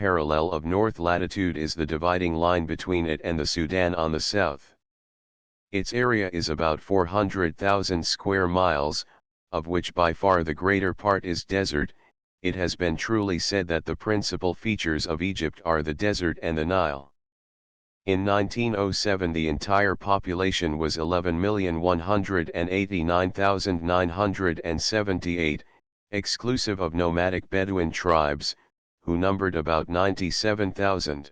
parallel of north latitude is the dividing line between it and the Sudan on the south. Its area is about 400,000 square miles, of which by far the greater part is desert. It has been truly said that the principal features of Egypt are the desert and the Nile. In 1907 the entire population was 11,189,978, exclusive of nomadic Bedouin tribes, who numbered about 97,000.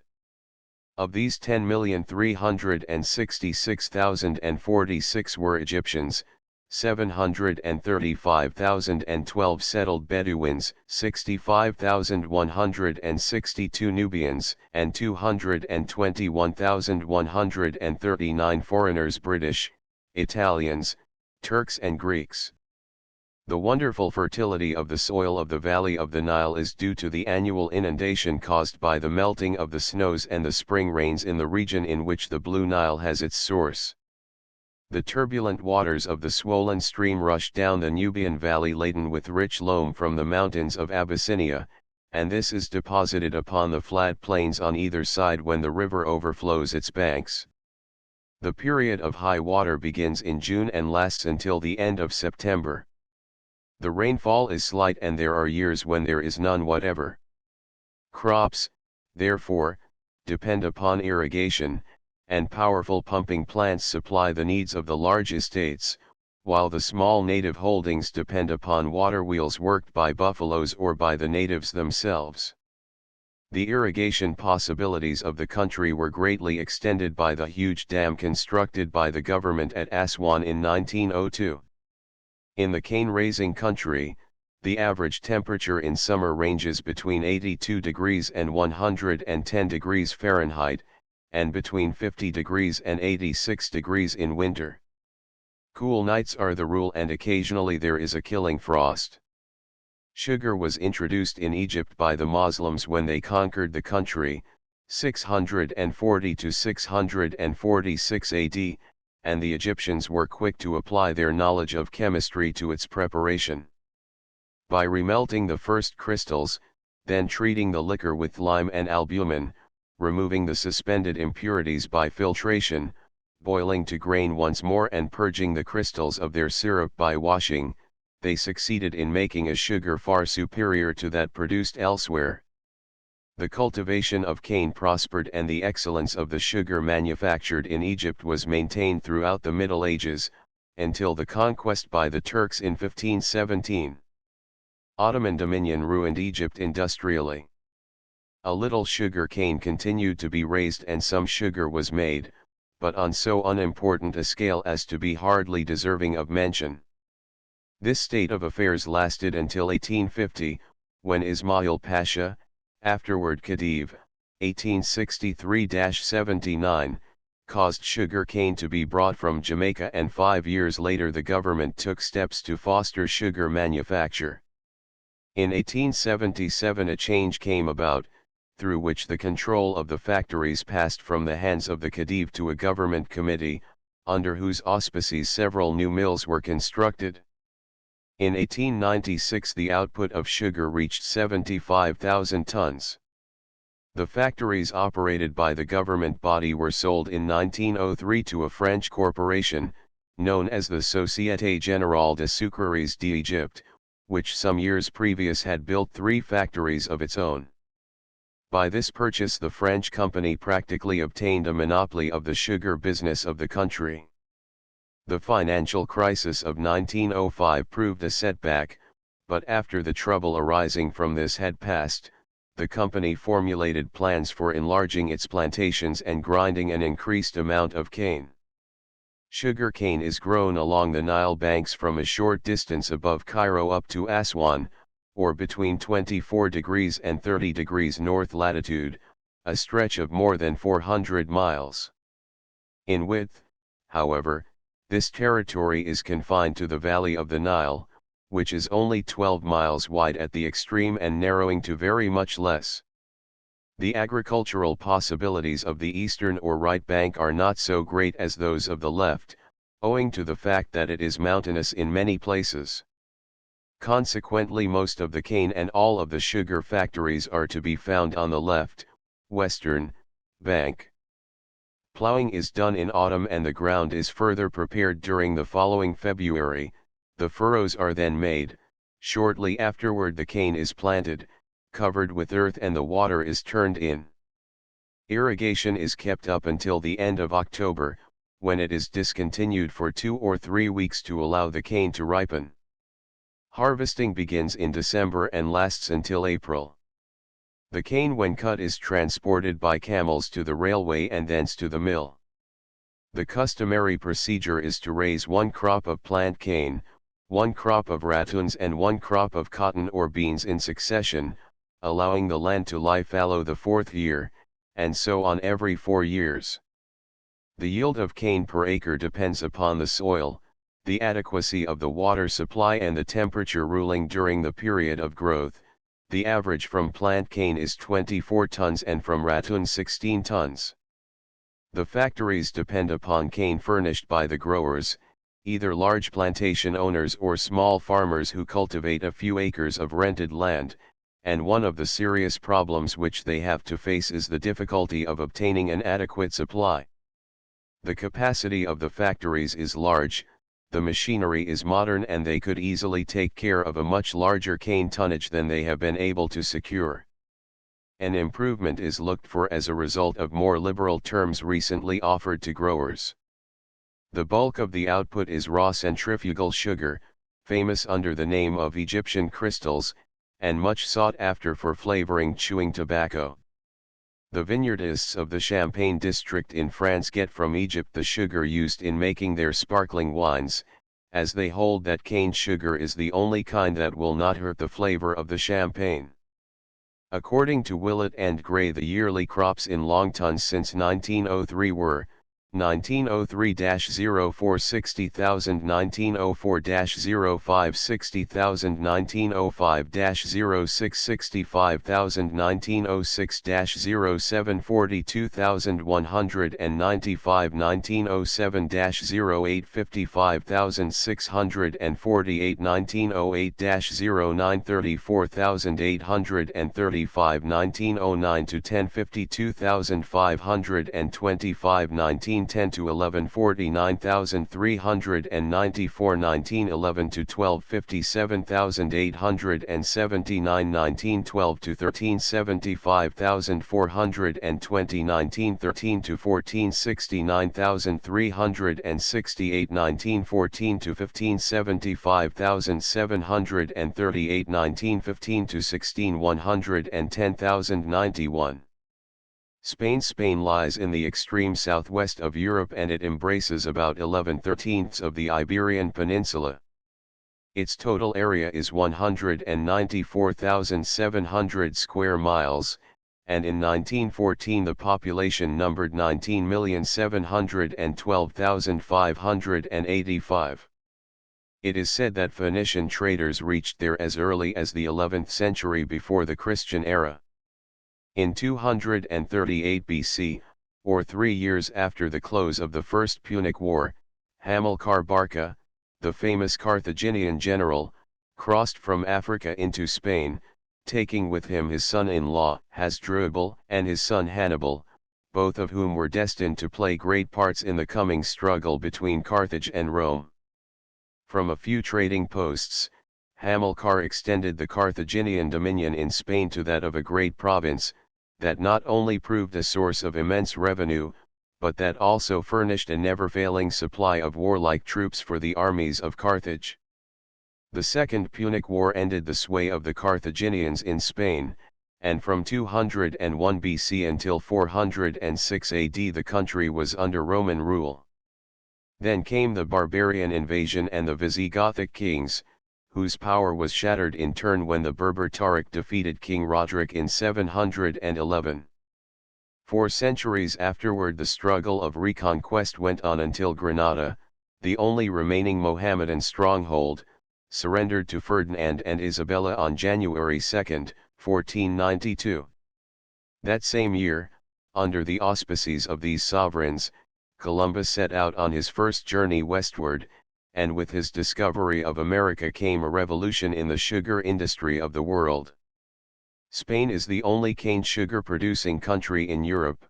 Of these 10,366,046 were Egyptians, 735,012 settled Bedouins, 65,162 Nubians, and 221,139 foreigners, British, Italians, Turks and Greeks. The wonderful fertility of the soil of the valley of the Nile is due to the annual inundation caused by the melting of the snows and the spring rains in the region in which the Blue Nile has its source. The turbulent waters of the swollen stream rush down the Nubian valley laden with rich loam from the mountains of Abyssinia, and this is deposited upon the flat plains on either side when the river overflows its banks. The period of high water begins in June and lasts until the end of September. The rainfall is slight and there are years when there is none whatever. Crops, therefore, depend upon irrigation, and powerful pumping plants supply the needs of the large estates, while the small native holdings depend upon water wheels worked by buffaloes or by the natives themselves. The irrigation possibilities of the country were greatly extended by the huge dam constructed by the government at Aswan in 1902. In the cane-raising country, the average temperature in summer ranges between 82 degrees and 110 degrees Fahrenheit, and between 50 degrees and 86 degrees in winter. Cool nights are the rule and occasionally there is a killing frost. Sugar was introduced in Egypt by the Muslims when they conquered the country, 640 to 646 AD, and the Egyptians were quick to apply their knowledge of chemistry to its preparation. By remelting the first crystals, then treating the liquor with lime and albumin, removing the suspended impurities by filtration, boiling to grain once more and purging the crystals of their syrup by washing, they succeeded in making a sugar far superior to that produced elsewhere. The cultivation of cane prospered and the excellence of the sugar manufactured in Egypt was maintained throughout the Middle Ages, until the conquest by the Turks in 1517. Ottoman dominion ruined Egypt industrially. A little sugar cane continued to be raised and some sugar was made, but on so unimportant a scale as to be hardly deserving of mention. This state of affairs lasted until 1850, when Ismail Pasha, afterward Khedive, 1863-79, caused sugar cane to be brought from Jamaica, and 5 years later the government took steps to foster sugar manufacture. In 1877 a change came about, through which the control of the factories passed from the hands of the Khedive to a government committee, under whose auspices several new mills were constructed. In 1896 the output of sugar reached 75,000 tons. The factories operated by the government body were sold in 1903 to a French corporation, known as the Société Générale des Sucreries d'Égypte, which some years previous had built 3 factories of its own. By this purchase the French company practically obtained a monopoly of the sugar business of the country. The financial crisis of 1905 proved a setback, but after the trouble arising from this had passed, the company formulated plans for enlarging its plantations and grinding an increased amount of cane. Sugar cane is grown along the Nile banks from a short distance above Cairo up to Aswan, or between 24 degrees and 30 degrees north latitude, a stretch of more than 400 miles. In width, however, this territory is confined to the valley of the Nile, which is only 12 miles wide at the extreme and narrowing to very much less. The agricultural possibilities of the eastern or right bank are not so great as those of the left, owing to the fact that it is mountainous in many places. Consequently, most of the cane and all of the sugar factories are to be found on the left, western, bank. Plowing is done in autumn and the ground is further prepared during the following February. The furrows are then made. Shortly afterward the cane is planted, covered with earth, and the water is turned in. Irrigation is kept up until the end of October, when it is discontinued for 2 or 3 weeks to allow the cane to ripen. Harvesting begins in December and lasts until April. The cane when cut is transported by camels to the railway and thence to the mill. The customary procedure is to raise 1 crop of plant cane, 1 crop of ratoons and 1 crop of cotton or beans in succession, allowing the land to lie fallow the 4th year, and so on every 4 years. The yield of cane per acre depends upon the soil, the adequacy of the water supply and the temperature ruling during the period of growth. The average from plant cane is 24 tons and from ratoon 16 tons. The factories depend upon cane furnished by the growers, either large plantation owners or small farmers who cultivate a few acres of rented land, and one of the serious problems which they have to face is the difficulty of obtaining an adequate supply. The capacity of the factories is large, the machinery is modern, and they could easily take care of a much larger cane tonnage than they have been able to secure. An improvement is looked for as a result of more liberal terms recently offered to growers. The bulk of the output is raw centrifugal sugar, famous under the name of Egyptian crystals, and much sought after for flavoring chewing tobacco. The vineyardists of the Champagne district in France get from Egypt the sugar used in making their sparkling wines, as they hold that cane sugar is the only kind that will not hurt the flavor of the champagne. According to Willett and Gray, the yearly crops in long tons since 1903 were 1903-04 60,000, 1904-05 60,000, 1905-06 65,000, 1906-07 42,195, 1907-08 55,648, 1908-09 34,835, 1909-10 52,525, 1910 to 11 49,394, 1911 to 12 57,879, 1912 to 13 75,420, 1913 to 14 69,368, 1914 to 15 75,738, 1915 to 16 110,091. Spain lies in the extreme southwest of Europe and it embraces about 11/13 of the Iberian Peninsula. Its total area is 194,700 square miles, and in 1914 the population numbered 19,712,585. It is said that Phoenician traders reached there as early as the 11th century before the Christian era. In 238 BC, or 3 years after the close of the First Punic War, Hamilcar Barca, the famous Carthaginian general, crossed from Africa into Spain, taking with him his son-in-law Hasdrubal and his son Hannibal, both of whom were destined to play great parts in the coming struggle between Carthage and Rome. From a few trading posts, Hamilcar extended the Carthaginian dominion in Spain to that of a great province, that not only proved a source of immense revenue, but that also furnished a never-failing supply of warlike troops for the armies of Carthage. The Second Punic War ended the sway of the Carthaginians in Spain, and from 201 BC until 406 AD the country was under Roman rule. Then came the barbarian invasion and the Visigothic kings, whose power was shattered in turn when the Berber Tariq defeated King Roderick in 711. 4 centuries afterward the struggle of reconquest went on until Granada, the only remaining Mohammedan stronghold, surrendered to Ferdinand and Isabella on January 2, 1492. That same year, under the auspices of these sovereigns, Columbus set out on his first journey westward, and with his discovery of America came a revolution in the sugar industry of the world. Spain is the only cane sugar producing country in Europe.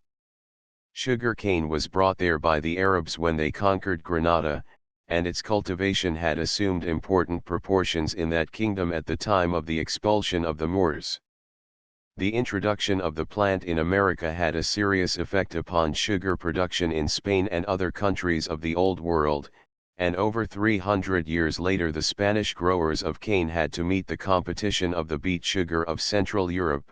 Sugar cane was brought there by the Arabs when they conquered Granada, and its cultivation had assumed important proportions in that kingdom at the time of the expulsion of the Moors. The introduction of the plant in America had a serious effect upon sugar production in Spain and other countries of the Old World, and over 300 years later the Spanish growers of cane had to meet the competition of the beet sugar of Central Europe.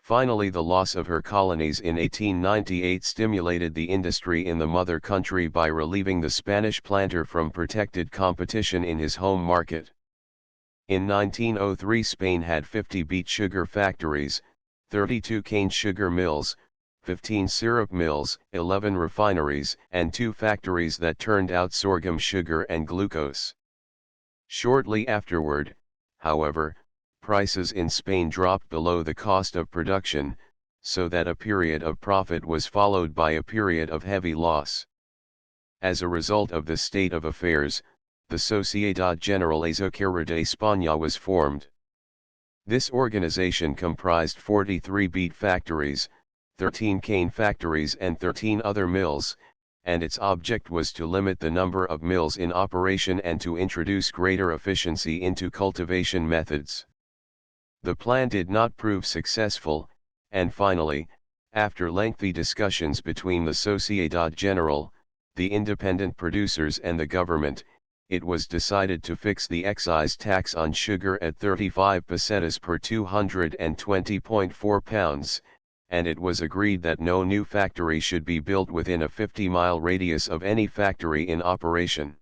Finally, the loss of her colonies in 1898 stimulated the industry in the mother country by relieving the Spanish planter from protected competition in his home market. In 1903 Spain had 50 beet sugar factories, 32 cane sugar mills, 15 syrup mills, 11 refineries, and 2 factories that turned out sorghum sugar and glucose. Shortly afterward, however, prices in Spain dropped below the cost of production, so that a period of profit was followed by a period of heavy loss. As a result of this state of affairs, the Sociedad General Azucarera de España was formed. This organization comprised 43 beet factories, 13 cane factories and 13 other mills, and its object was to limit the number of mills in operation and to introduce greater efficiency into cultivation methods. The plan did not prove successful, and finally, after lengthy discussions between the Sociedad General, the independent producers and the government, it was decided to fix the excise tax on sugar at 35 pesetas per 220.4 pounds, and it was agreed that no new factory should be built within a 50-mile radius of any factory in operation.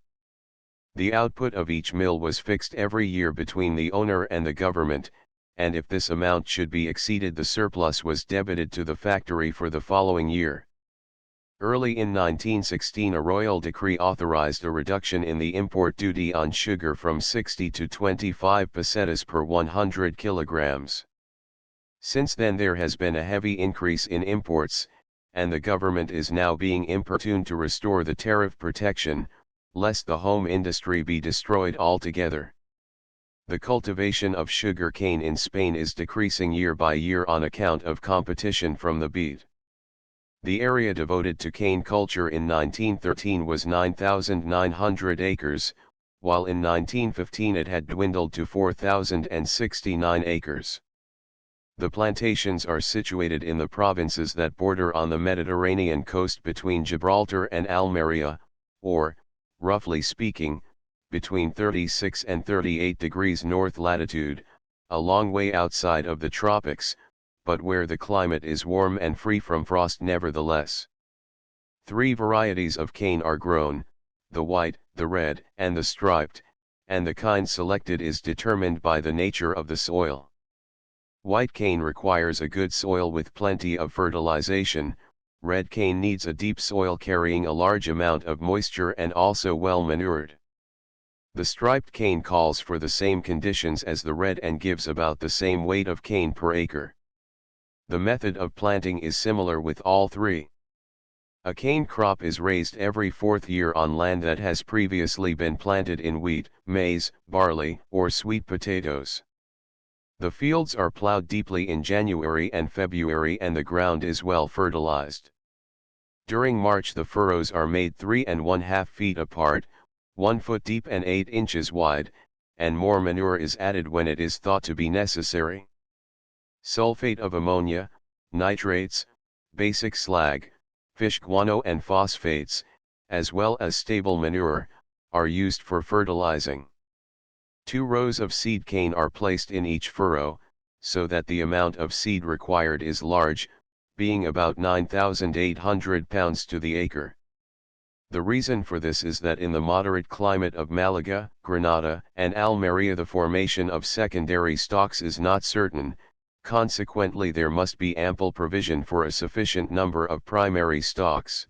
The output of each mill was fixed every year between the owner and the government, and if this amount should be exceeded the surplus was debited to the factory for the following year. Early in 1916 a royal decree authorized a reduction in the import duty on sugar from 60 to 25 pesetas per 100 kilograms. Since then there has been a heavy increase in imports, and the government is now being importuned to restore the tariff protection, lest the home industry be destroyed altogether. The cultivation of sugar cane in Spain is decreasing year by year on account of competition from the beet. The area devoted to cane culture in 1913 was 9,900 acres, while in 1915 it had dwindled to 4,069 acres. The plantations are situated in the provinces that border on the Mediterranean coast between Gibraltar and Almeria, or, roughly speaking, between 36 and 38 degrees north latitude, a long way outside of the tropics, but where the climate is warm and free from frost nevertheless. 3 varieties of cane are grown, the white, the red, and the striped, and the kind selected is determined by the nature of the soil. White cane requires a good soil with plenty of fertilization, red cane needs a deep soil carrying a large amount of moisture and also well manured. The striped cane calls for the same conditions as the red and gives about the same weight of cane per acre. The method of planting is similar with all 3. A cane crop is raised every 4th year on land that has previously been planted in wheat, maize, barley, or sweet potatoes. The fields are plowed deeply in January and February and the ground is well fertilized. During March the furrows are made 3½ feet apart, 1 foot deep and 8 inches wide, and more manure is added when it is thought to be necessary. Sulfate of ammonia, nitrates, basic slag, fish guano and phosphates, as well as stable manure, are used for fertilizing. 2 rows of seed cane are placed in each furrow, so that the amount of seed required is large, being about 9,800 pounds to the acre. The reason for this is that in the moderate climate of Malaga, Granada, and Almeria the formation of secondary stalks is not certain, consequently there must be ample provision for a sufficient number of primary stalks.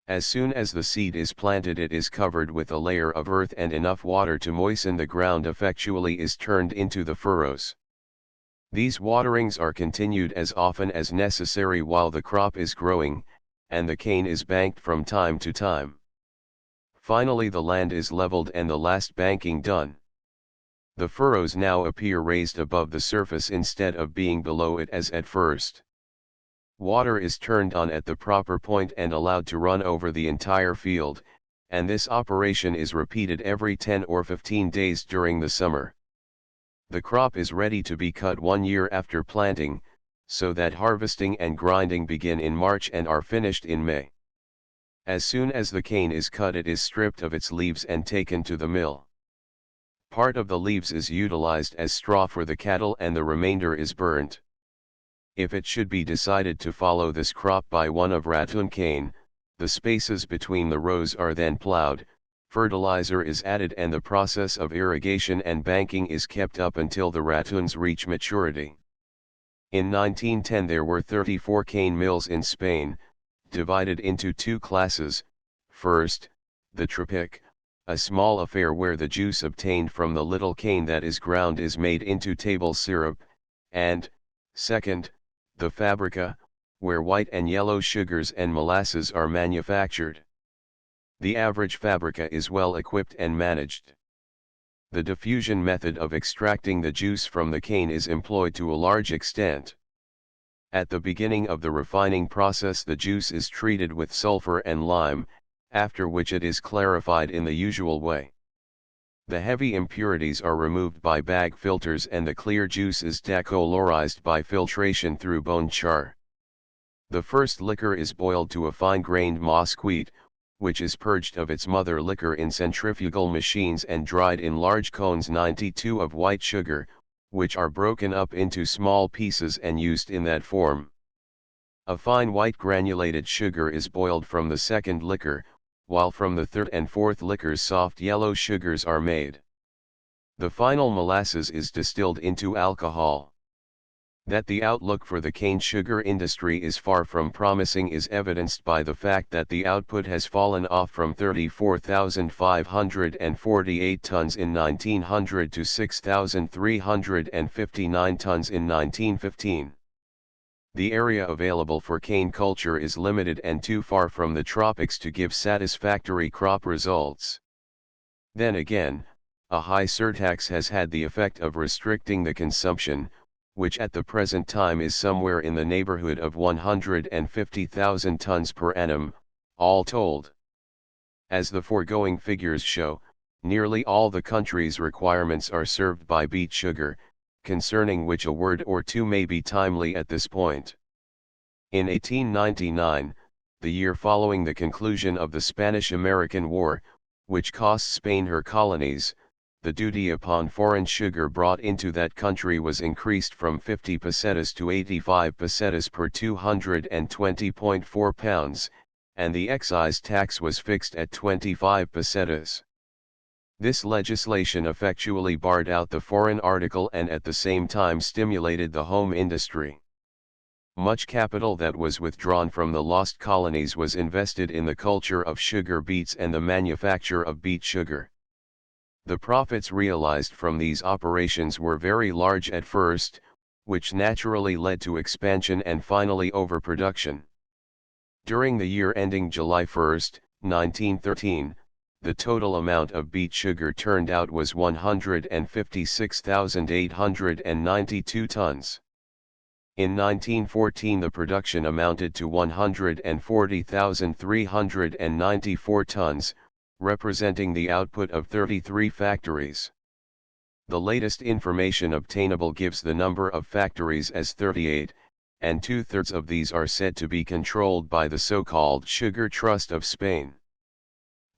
As soon as the seed is planted it is covered with a layer of earth and enough water to moisten the ground effectually is turned into the furrows. These waterings are continued as often as necessary while the crop is growing, and the cane is banked from time to time. Finally the land is leveled and the last banking done. The furrows now appear raised above the surface instead of being below it as at first. Water is turned on at the proper point and allowed to run over the entire field, and this operation is repeated every 10 or 15 days during the summer. The crop is ready to be cut 1 year after planting, so that harvesting and grinding begin in March and are finished in May. As soon as the cane is cut, it is stripped of its leaves and taken to the mill. Part of the leaves is utilized as straw for the cattle and the remainder is burnt. If it should be decided to follow this crop by one of rattan cane, the spaces between the rows are then plowed, fertilizer is added and the process of irrigation and banking is kept up until the rattans reach maturity. In 1910 there were 34 cane mills in Spain, divided into two classes. First, the trapic, a small affair where the juice obtained from the little cane that is ground is made into table syrup, and, second, the fabrica, where white and yellow sugars and molasses are manufactured. The average fabrica is well equipped and managed. The diffusion method of extracting the juice from the cane is employed to a large extent. At the beginning of the refining process the juice is treated with sulfur and lime, after which it is clarified in the usual way. The heavy impurities are removed by bag filters and the clear juice is decolorized by filtration through bone char. The first liquor is boiled to a fine-grained moss-wheat, which is purged of its mother liquor in centrifugal machines and dried in large cones 92 of white sugar, which are broken up into small pieces and used in that form. A fine white granulated sugar is boiled from the second liquor, while from the third and fourth liquors soft yellow sugars are made. The final molasses is distilled into alcohol. That the outlook for the cane sugar industry is far from promising is evidenced by the fact that the output has fallen off from 34,548 tons in 1900 to 6,359 tons in 1915. The area available for cane culture is limited and too far from the tropics to give satisfactory crop results. Then again, a high surtax has had the effect of restricting the consumption, which at the present time is somewhere in the neighborhood of 150,000 tons per annum, all told. As the foregoing figures show, nearly all the country's requirements are served by beet sugar, concerning which a word or two may be timely at this point. In 1899, the year following the conclusion of the Spanish-American War, which cost Spain her colonies, the duty upon foreign sugar brought into that country was increased from 50 pesetas to 85 pesetas per 220.4 pounds, and the excise tax was fixed at 25 pesetas. This legislation effectually barred out the foreign article and at the same time stimulated the home industry. Much capital that was withdrawn from the lost colonies was invested in the culture of sugar beets and the manufacture of beet sugar. The profits realized from these operations were very large at first, which naturally led to expansion and finally overproduction. During the year ending July 1, 1913, the total amount of beet sugar turned out was 156,892 tons. In 1914 the production amounted to 140,394 tons, representing the output of 33 factories. The latest information obtainable gives the number of factories as 38, and 2/3 of these are said to be controlled by the so-called Sugar Trust of Spain.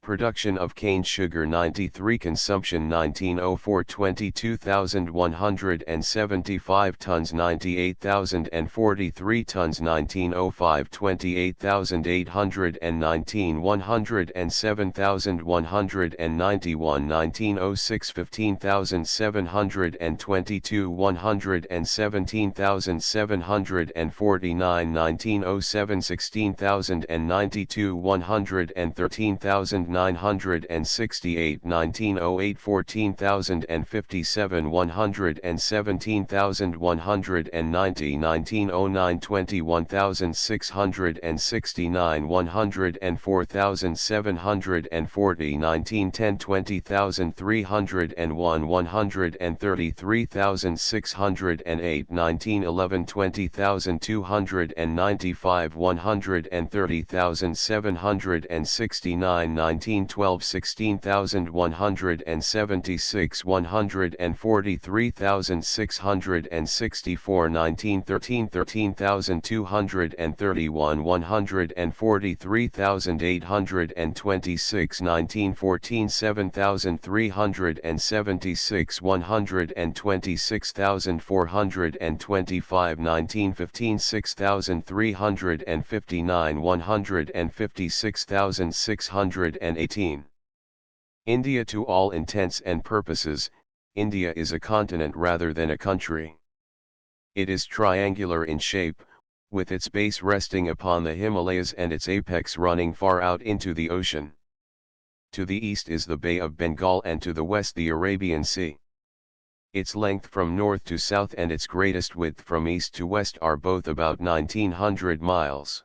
Production of cane sugar 93, consumption 1904 22,175 tons, 98,043 tons 1905 28,819 107,191 1906 15,722 117,749 1907 16,092 113,000 968 1908 14,057 117,190 1909 21,669 104,740 1910 20,301 133,608 1911 20,295 130,769 1912 16,176 143,664 1913 13,231 143,826 1914 7,376 126,425 1915 6,359 156,618. India. To all intents and purposes, India is a continent rather than a country. It is triangular in shape, with its base resting upon the Himalayas and its apex running far out into the ocean. To the east is the Bay of Bengal and to the west the Arabian Sea. Its length from north to south and its greatest width from east to west are both about 1900 miles.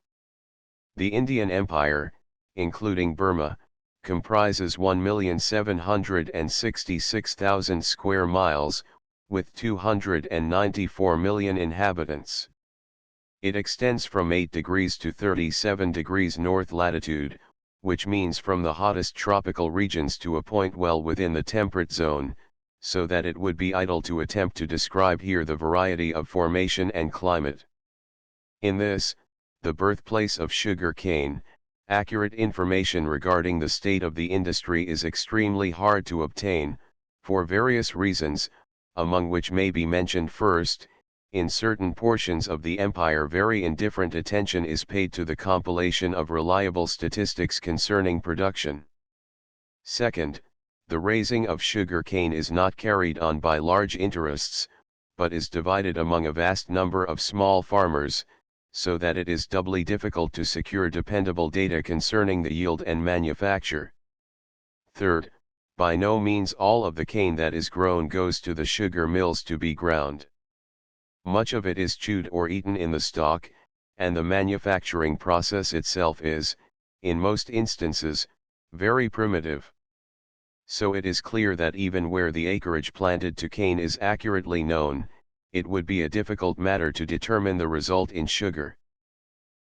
The Indian Empire, including Burma, comprises 1,766,000 square miles, with 294 million inhabitants. It extends from 8 degrees to 37 degrees north latitude, which means from the hottest tropical regions to a point well within the temperate zone, so that it would be idle to attempt to describe here the variety of formation and climate. In this, the birthplace of sugar cane, accurate information regarding the state of the industry is extremely hard to obtain, for various reasons, among which may be mentioned first, in certain portions of the empire very indifferent attention is paid to the compilation of reliable statistics concerning production. Second, the raising of sugar cane is not carried on by large interests, but is divided among a vast number of small farmers, so that it is doubly difficult to secure dependable data concerning the yield and manufacture. Third, by no means all of the cane that is grown goes to the sugar mills to be ground. Much of it is chewed or eaten in the stalk, and the manufacturing process itself is, in most instances, very primitive. So it is clear that even where the acreage planted to cane is accurately known, it would be a difficult matter to determine the result in sugar.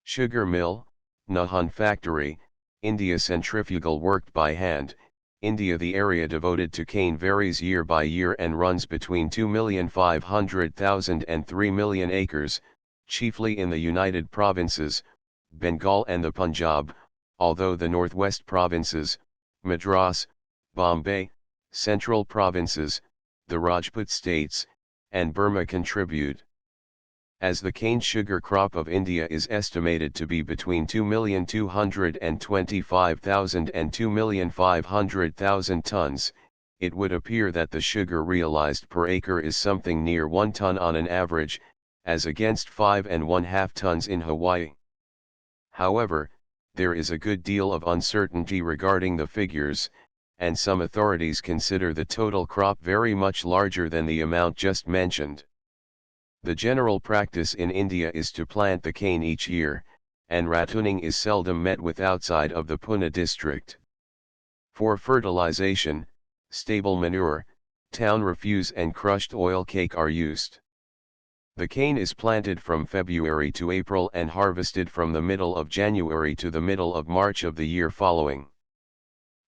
Sugar mill, Nahan factory, India centrifugal worked by hand, India. The area devoted to cane varies year by year and runs between 2,500,000 and 3 million acres, chiefly in the United Provinces, Bengal and the Punjab, although the northwest provinces, Madras, Bombay, central provinces, the Rajput states, and Burma contribute. As the cane sugar crop of India is estimated to be between 2,225,000 and 2,500,000 tons, it would appear that the sugar realized per acre is something near 1 ton on an average, as against 5½ tons in Hawaii. However, there is a good deal of uncertainty regarding the figures, and some authorities consider the total crop very much larger than the amount just mentioned. The general practice in India is to plant the cane each year, and rattuning is seldom met with outside of the Pune district. For fertilization, stable manure, town refuse and crushed oil cake are used. The cane is planted from February to April and harvested from the middle of January to the middle of March of the year following.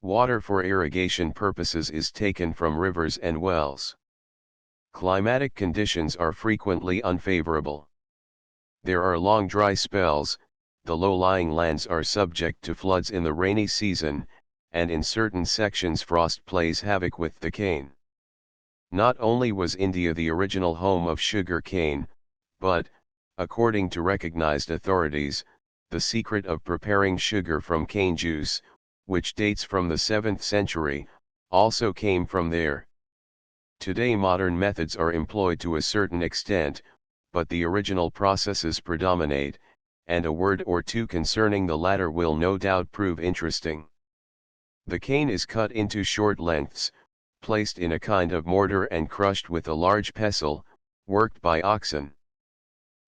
Water for irrigation purposes is taken from rivers and wells. Climatic conditions are frequently unfavorable. There are long dry spells, the low-lying lands are subject to floods in the rainy season, and in certain sections frost plays havoc with the cane. Not only was India the original home of sugar cane, but, according to recognized authorities, the secret of preparing sugar from cane juice, which dates from the 7th century, also came from there. Today modern methods are employed to a certain extent, but the original processes predominate, and a word or two concerning the latter will no doubt prove interesting. The cane is cut into short lengths, placed in a kind of mortar and crushed with a large pestle, worked by oxen.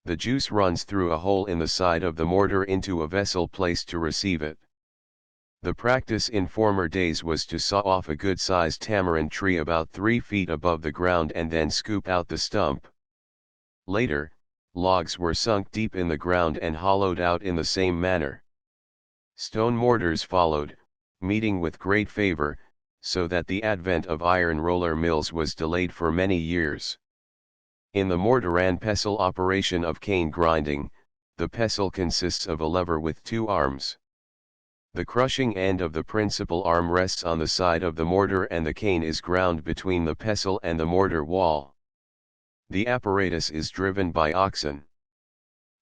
The juice runs through a hole in the side of the mortar into a vessel placed to receive it. The practice in former days was to saw off a good-sized tamarind tree about 3 feet above the ground and then scoop out the stump. Later, logs were sunk deep in the ground and hollowed out in the same manner. Stone mortars followed, meeting with great favor, so that the advent of iron roller mills was delayed for many years. In the mortar and pestle operation of cane grinding, the pestle consists of a lever with 2 arms. The crushing end of the principal arm rests on the side of the mortar and the cane is ground between the pestle and the mortar wall. The apparatus is driven by oxen.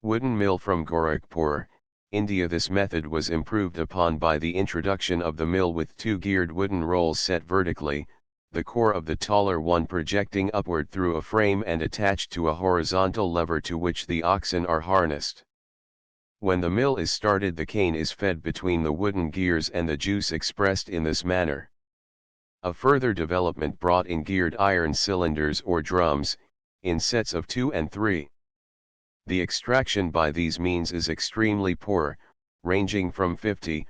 Wooden mill from Gorakhpur, India. This method was improved upon by the introduction of the mill with 2 geared wooden rolls set vertically, the core of the taller one projecting upward through a frame and attached to a horizontal lever to which the oxen are harnessed. When the mill is started, the cane is fed between the wooden gears and the juice expressed in this manner. A further development brought in geared iron cylinders or drums, in sets of 2 and 3. The extraction by these means is extremely poor, ranging from 50%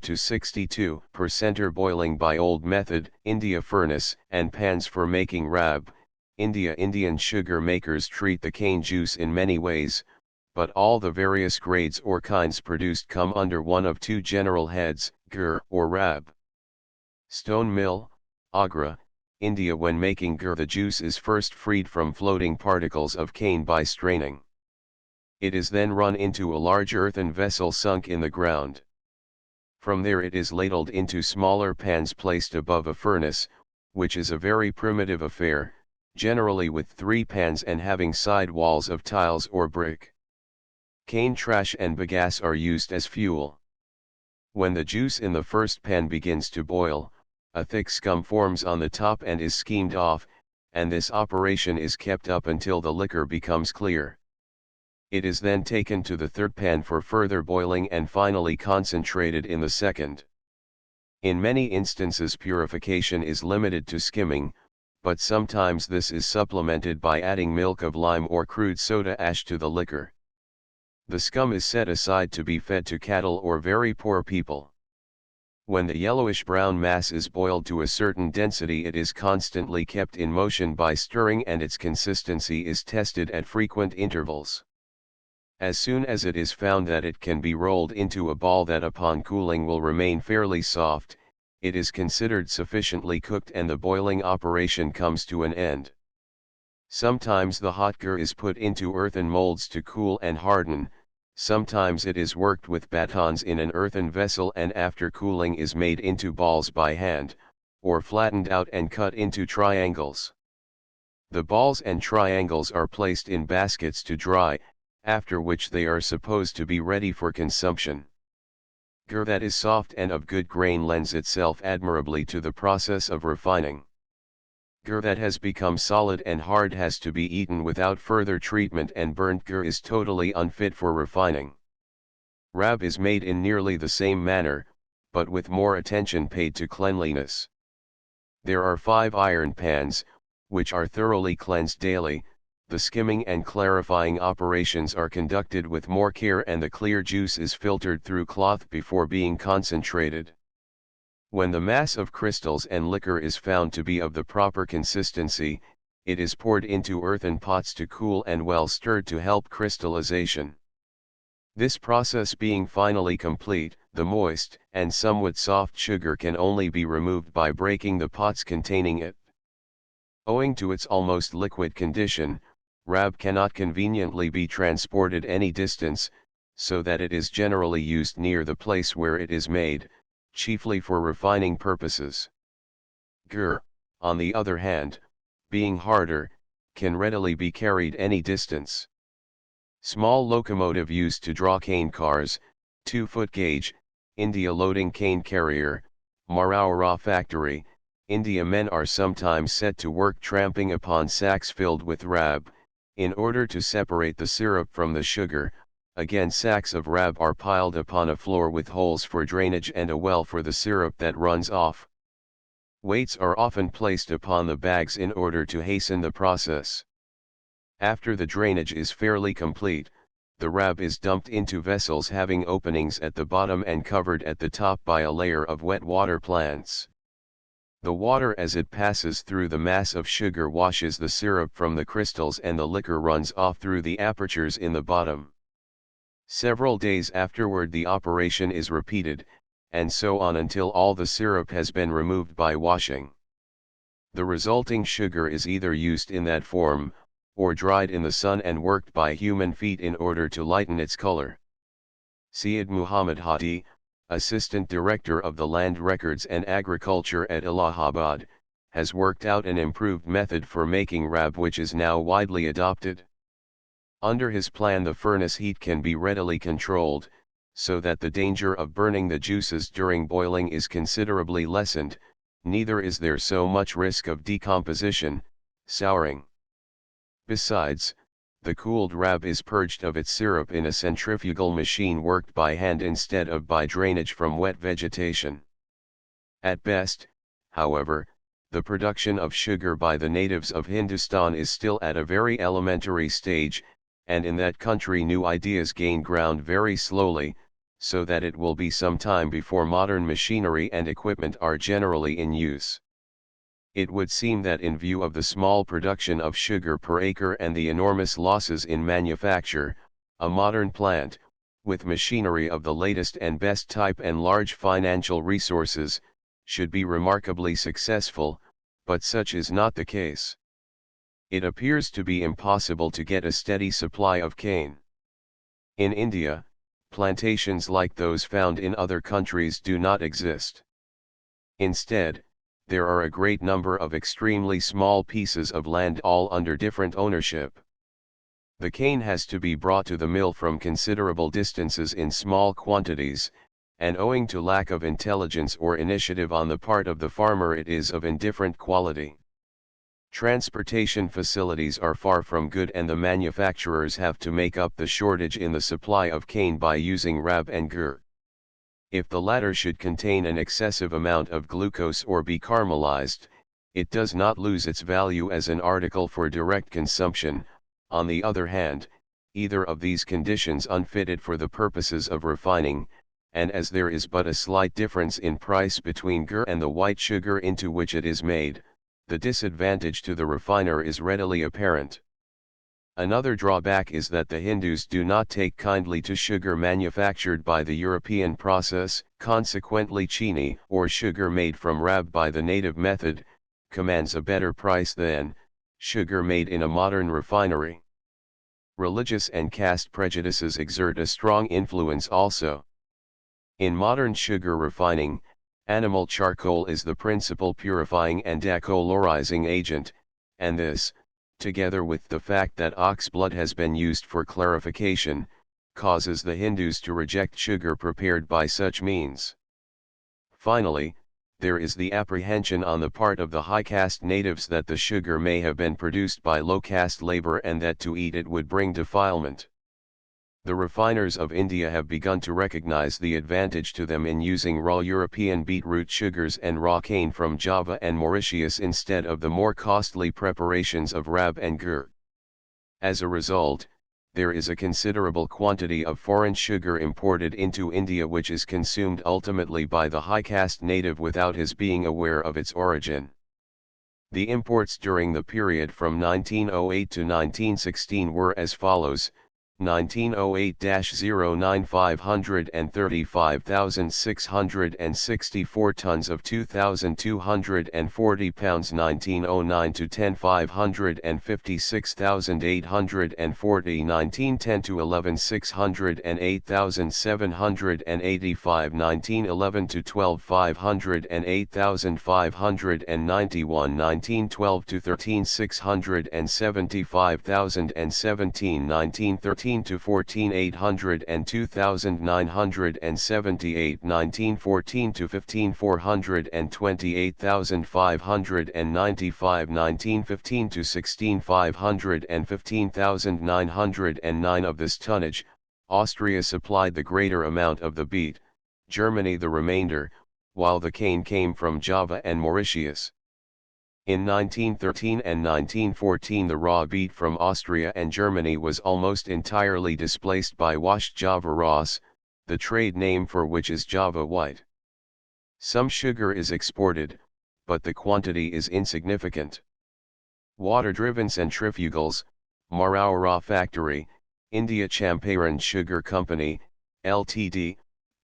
to 62% boiling by old method, India furnace and pans for making rab, India. Indian sugar makers treat the cane juice in many ways, but all the various grades or kinds produced come under one of 2 general heads, gur or rab. Stone mill, Agra, India. When making gur, the juice is first freed from floating particles of cane by straining. It is then run into a large earthen vessel sunk in the ground. From there it is ladled into smaller pans placed above a furnace, which is a very primitive affair, generally with 3 pans and having side walls of tiles or brick. Cane trash and bagasse are used as fuel. When the juice in the first pan begins to boil, a thick scum forms on the top and is skimmed off, and this operation is kept up until the liquor becomes clear. It is then taken to the third pan for further boiling and finally concentrated in the second. In many instances purification is limited to skimming, but sometimes this is supplemented by adding milk of lime or crude soda ash to the liquor. The scum is set aside to be fed to cattle or very poor people. When the yellowish-brown mass is boiled to a certain density, it is constantly kept in motion by stirring and its consistency is tested at frequent intervals. As soon as it is found that it can be rolled into a ball that upon cooling will remain fairly soft, it is considered sufficiently cooked and the boiling operation comes to an end. Sometimes the hot gur is put into earthen molds to cool and harden, sometimes it is worked with batons in an earthen vessel and after cooling is made into balls by hand, or flattened out and cut into triangles. The balls and triangles are placed in baskets to dry, after which they are supposed to be ready for consumption. Gur that is soft and of good grain lends itself admirably to the process of refining. Gur that has become solid and hard has to be eaten without further treatment, and burnt gur is totally unfit for refining. Rab is made in nearly the same manner, but with more attention paid to cleanliness. There are 5 iron pans, which are thoroughly cleansed daily. The skimming and clarifying operations are conducted with more care and the clear juice is filtered through cloth before being concentrated. When the mass of crystals and liquor is found to be of the proper consistency, it is poured into earthen pots to cool and well stirred to help crystallization. This process being finally complete, the moist and somewhat soft sugar can only be removed by breaking the pots containing it. Owing to its almost liquid condition, rab cannot conveniently be transported any distance, so that it is generally used near the place where it is made, chiefly for refining purposes. Gur, on the other hand, being harder, can readily be carried any distance. Small locomotive used to draw cane cars, 2-foot gauge, India loading cane carrier, Maraura factory, India. Men are sometimes set to work tramping upon sacks filled with rab, in order to separate the syrup from the sugar, Again, sacks of rab are piled upon a floor with holes for drainage and a well for the syrup that runs off. Weights are often placed upon the bags in order to hasten the process. After the drainage is fairly complete, the rab is dumped into vessels having openings at the bottom and covered at the top by a layer of wet water plants. The water as it passes through the mass of sugar washes the syrup from the crystals and the liquor runs off through the apertures in the bottom. Several days afterward the operation is repeated, and so on until all the syrup has been removed by washing. The resulting sugar is either used in that form, or dried in the sun and worked by human feet in order to lighten its color. Syed Muhammad Hadi, Assistant Director of the Land Records and Agriculture at Allahabad, has worked out an improved method for making rab which is now widely adopted. Under his plan, the furnace heat can be readily controlled, so that the danger of burning the juices during boiling is considerably lessened, neither is there so much risk of decomposition, souring. Besides, the cooled rab is purged of its syrup in a centrifugal machine worked by hand instead of by drainage from wet vegetation. At best, however, the production of sugar by the natives of Hindustan is still at a very elementary stage, and in that country new ideas gain ground very slowly, so that it will be some time before modern machinery and equipment are generally in use. It would seem that in view of the small production of sugar per acre and the enormous losses in manufacture, a modern plant, with machinery of the latest and best type and large financial resources, should be remarkably successful, but such is not the case. It appears to be impossible to get a steady supply of cane. In India, plantations like those found in other countries do not exist. Instead, there are a great number of extremely small pieces of land all under different ownership. The cane has to be brought to the mill from considerable distances in small quantities, and owing to lack of intelligence or initiative on the part of the farmer it is of indifferent quality. Transportation facilities are far from good and the manufacturers have to make up the shortage in the supply of cane by using rab and gur. If the latter should contain an excessive amount of glucose or be caramelized, it does not lose its value as an article for direct consumption. On the other hand, either of these conditions unfitted for the purposes of refining, and as there is but a slight difference in price between gur and the white sugar into which it is made, the disadvantage to the refiner is readily apparent. Another drawback is that the Hindus do not take kindly to sugar manufactured by the European process, consequently chini or sugar made from rab by the native method, commands a better price than sugar made in a modern refinery. Religious and caste prejudices exert a strong influence also. In modern sugar refining, animal charcoal is the principal purifying and decolorizing agent, and this, together with the fact that ox blood has been used for clarification, causes the Hindus to reject sugar prepared by such means. Finally, there is the apprehension on the part of the high caste natives that the sugar may have been produced by low caste labor and that to eat it would bring defilement. The refiners of India have begun to recognize the advantage to them in using raw European beetroot sugars and raw cane from Java and Mauritius instead of the more costly preparations of rab and gur. As a result, there is a considerable quantity of foreign sugar imported into India which is consumed ultimately by the high caste native without his being aware of its origin. The imports during the period from 1908 to 1916 were as follows: 1908-09 535,664 tons of 2,240 pounds, 1909-10 556,840, 1910-11 608,785, 1911-12 508,591, 1912-13 675,017, 1913 to 14 800 and 2,978, 1914 to 15 428,595, 1915 to 16 515,909 of this tonnage, Austria supplied the greater amount of the beet, Germany the remainder, while the cane came from Java and Mauritius. In 1913 and 1914 the raw beet from Austria and Germany was almost entirely displaced by washed Java Ross, the trade name for which is Java White. Some sugar is exported, but the quantity is insignificant. Water-driven centrifugals, Maraura Factory, India Champaran Sugar Company, Ltd.,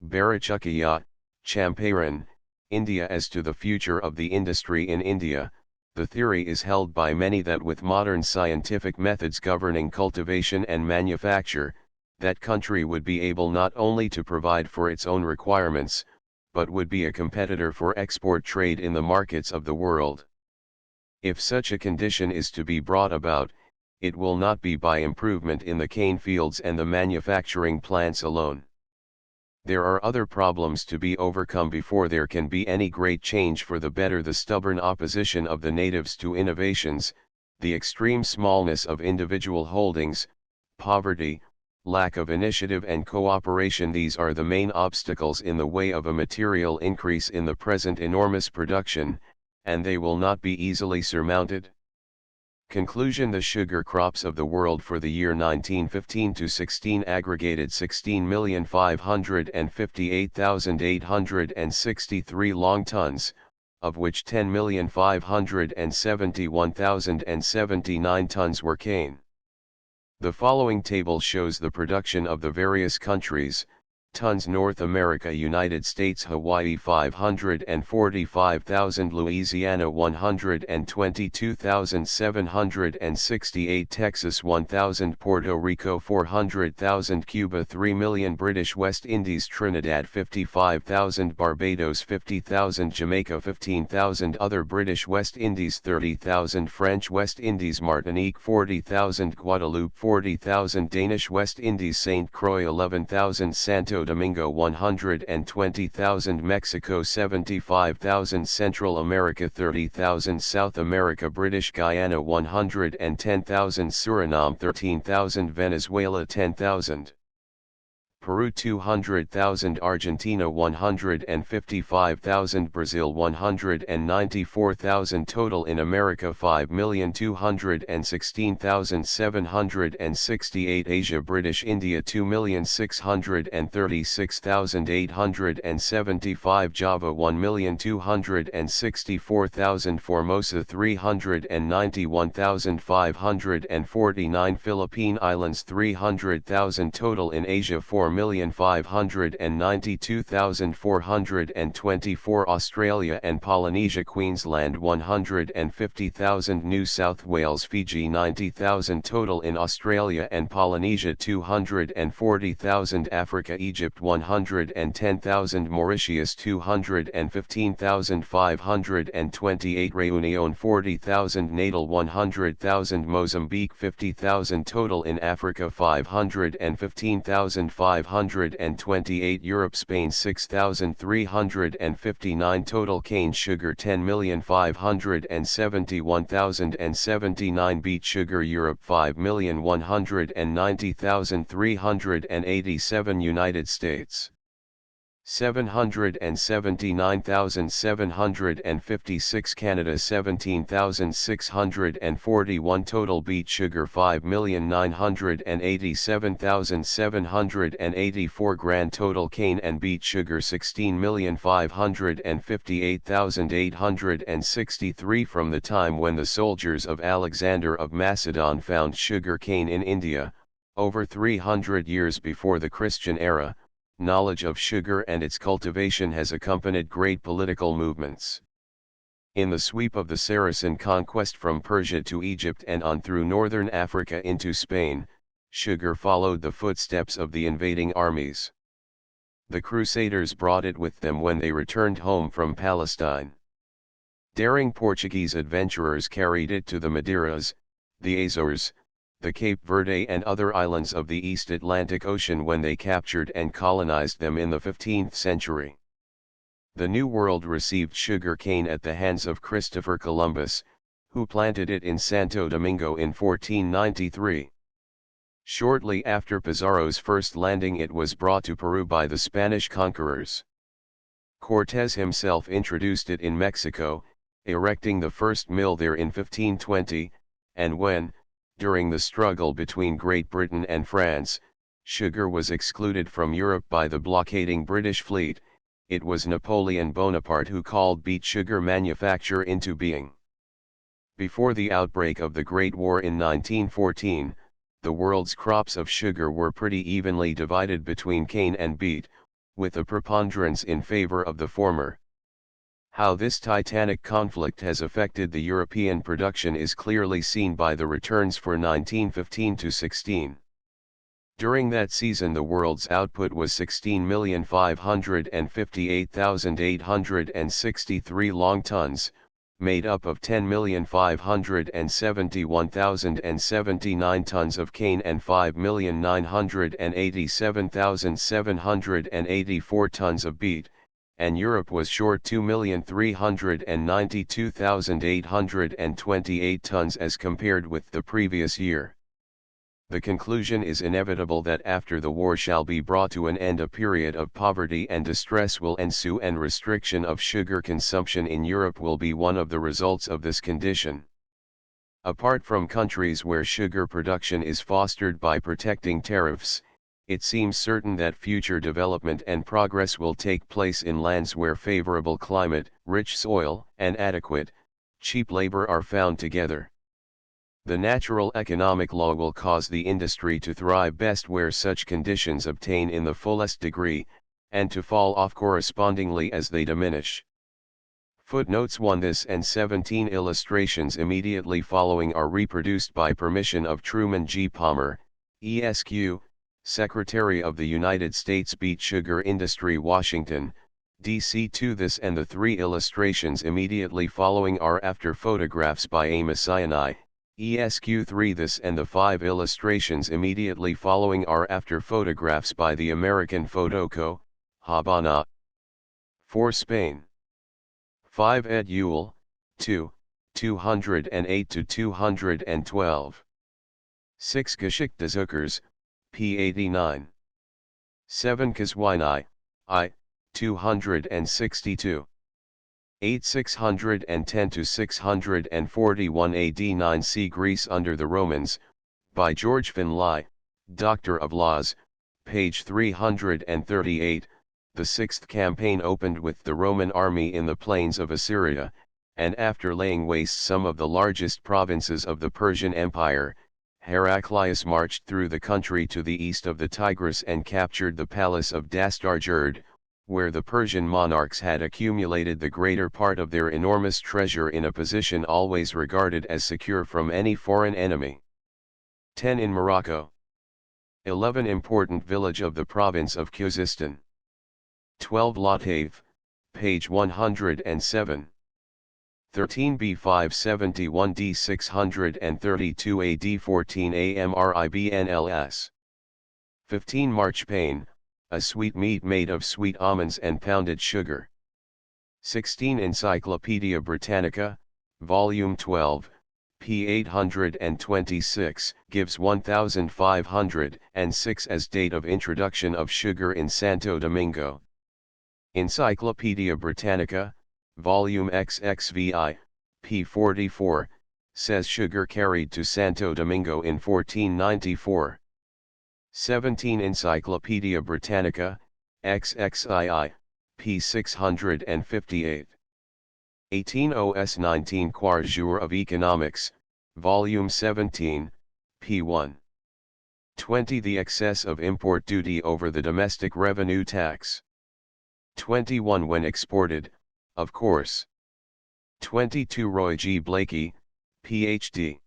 Barachukia, Champaran, India. As to the future of the industry in India, the theory is held by many that with modern scientific methods governing cultivation and manufacture, that country would be able not only to provide for its own requirements, but would be a competitor for export trade in the markets of the world. If such a condition is to be brought about, it will not be by improvement in the cane fields and the manufacturing plants alone. There are other problems to be overcome before there can be any great change for the better: the stubborn opposition of the natives to innovations, the extreme smallness of individual holdings, poverty, lack of initiative and cooperation. These are the main obstacles in the way of a material increase in the present enormous production, and they will not be easily surmounted. Conclusion: the sugar crops of the world for the year 1915-16 aggregated 16,558,863 long tons, of which 10,571,079 tons were cane. The following table shows the production of the various countries. Tons: North America, United States, Hawaii 545,000, Louisiana 122,768, Texas 1,000, Puerto Rico 400,000, Cuba 3 million, British West Indies, Trinidad 55,000, Barbados 50,000, Jamaica 15,000, other British West Indies 30,000, French West Indies, Martinique 40,000, Guadeloupe 40,000, Danish West Indies, St. Croix 11,000, Santo Domingo 120,000, Mexico 75,000, Central America 30,000, South America, British Guyana 110,000, Suriname 13,000, Venezuela 10,000. Peru 200,000, Argentina 155,000, Brazil 194,000. Total in America 5,216,768, Asia, British India 2,636,875, Java 1,264,000, Formosa 391,549, Philippine Islands 300,000. Total in Asia 4,592,424, Australia and Polynesia, Queensland 150,000, New South Wales, Fiji 90,000. Total in Australia and Polynesia 240,000, Africa, Egypt 110,000, Mauritius 215,528, Réunion 40,000, Natal 100,000, Mozambique 50,000. Total in Africa 515,528, Europe, Spain 6,359. Total cane sugar 10,571,079, beet sugar, Europe 5,190,387, United States 779,756, Canada 17,641. Total beet sugar 5,987,784, grand total cane and beet sugar 16,558,863. From the time when the soldiers of Alexander of Macedon found sugar cane in India, over 300 years before the Christian era, knowledge of sugar and its cultivation has accompanied great political movements. In the sweep of the Saracen conquest from Persia to Egypt and on through northern Africa into Spain, sugar followed the footsteps of the invading armies. The Crusaders brought it with them when they returned home from Palestine. Daring Portuguese adventurers carried it to the Madeiras, the Azores, the Cape Verde and other islands of the East Atlantic Ocean when they captured and colonized them in the 15th century. The New World received sugar cane at the hands of Christopher Columbus, who planted it in Santo Domingo in 1493. Shortly after Pizarro's first landing, it was brought to Peru by the Spanish conquerors. Cortés himself introduced it in Mexico, erecting the first mill there in 1520, and when, during the struggle between Great Britain and France, sugar was excluded from Europe by the blockading British fleet, it was Napoleon Bonaparte who called beet sugar manufacture into being. Before the outbreak of the Great War in 1914, the world's crops of sugar were pretty evenly divided between cane and beet, with a preponderance in favor of the former. How this titanic conflict has affected the European production is clearly seen by the returns for 1915-16. During that season the world's output was 16,558,863 long tons, made up of 10,571,079 tons of cane and 5,987,784 tons of beet, and Europe was short 2,392,828 tons as compared with the previous year. The conclusion is inevitable that after the war shall be brought to an end, a period of poverty and distress will ensue, and restriction of sugar consumption in Europe will be one of the results of this condition. Apart from countries where sugar production is fostered by protecting tariffs, it seems certain that future development and progress will take place in lands where favorable climate, rich soil, and adequate, cheap labor are found together. The natural economic law will cause the industry to thrive best where such conditions obtain in the fullest degree, and to fall off correspondingly as they diminish. Footnotes 1. This and 17 illustrations immediately following are reproduced by permission of Truman G. Palmer, ESQ, Secretary of the United States Beet Sugar Industry, Washington, D.C. 2. This and the 3 illustrations immediately following are after photographs by Amos Sinai, ESQ 3. This and the 5 illustrations immediately following are after photographs by the American Photoco, Habana. 4. Spain. 5. Ed Ewell, 2, 208-212. 6. Geschichte Zuckers, p. 89. 7. Kaswinai, I, 262. 8. 610-641 AD. 9. C. Greece under the Romans, by George Finlay, Doctor of Laws, page 338. The sixth campaign opened with the Roman army in the plains of Assyria, and after laying waste some of the largest provinces of the Persian Empire, Heraclius marched through the country to the east of the Tigris and captured the palace of Dastargerd, where the Persian monarchs had accumulated the greater part of their enormous treasure in a position always regarded as secure from any foreign enemy. 10. In Morocco. 11. Important village of the province of Khuzestan. 12. Latave, page 107. 13. B. 571 D. 632 AD. 14. AMRIBNLS. 15. Marchpane, a sweetmeat made of sweet almonds and pounded sugar. 16. Encyclopaedia Britannica, Volume 12, p. 826, gives 1506 as date of introduction of sugar in Santo Domingo. Encyclopaedia Britannica, Volume XXVI, p. 44, says sugar carried to Santo Domingo in 1494. 17. Encyclopaedia Britannica, XXII, p. 658. 18. OS 19 Quart Jour of Economics, Volume 17, p. 1. 20. The excess of import duty over the domestic revenue tax. 21. When exported, of course. 22. Roy G. Blakey, Ph.D.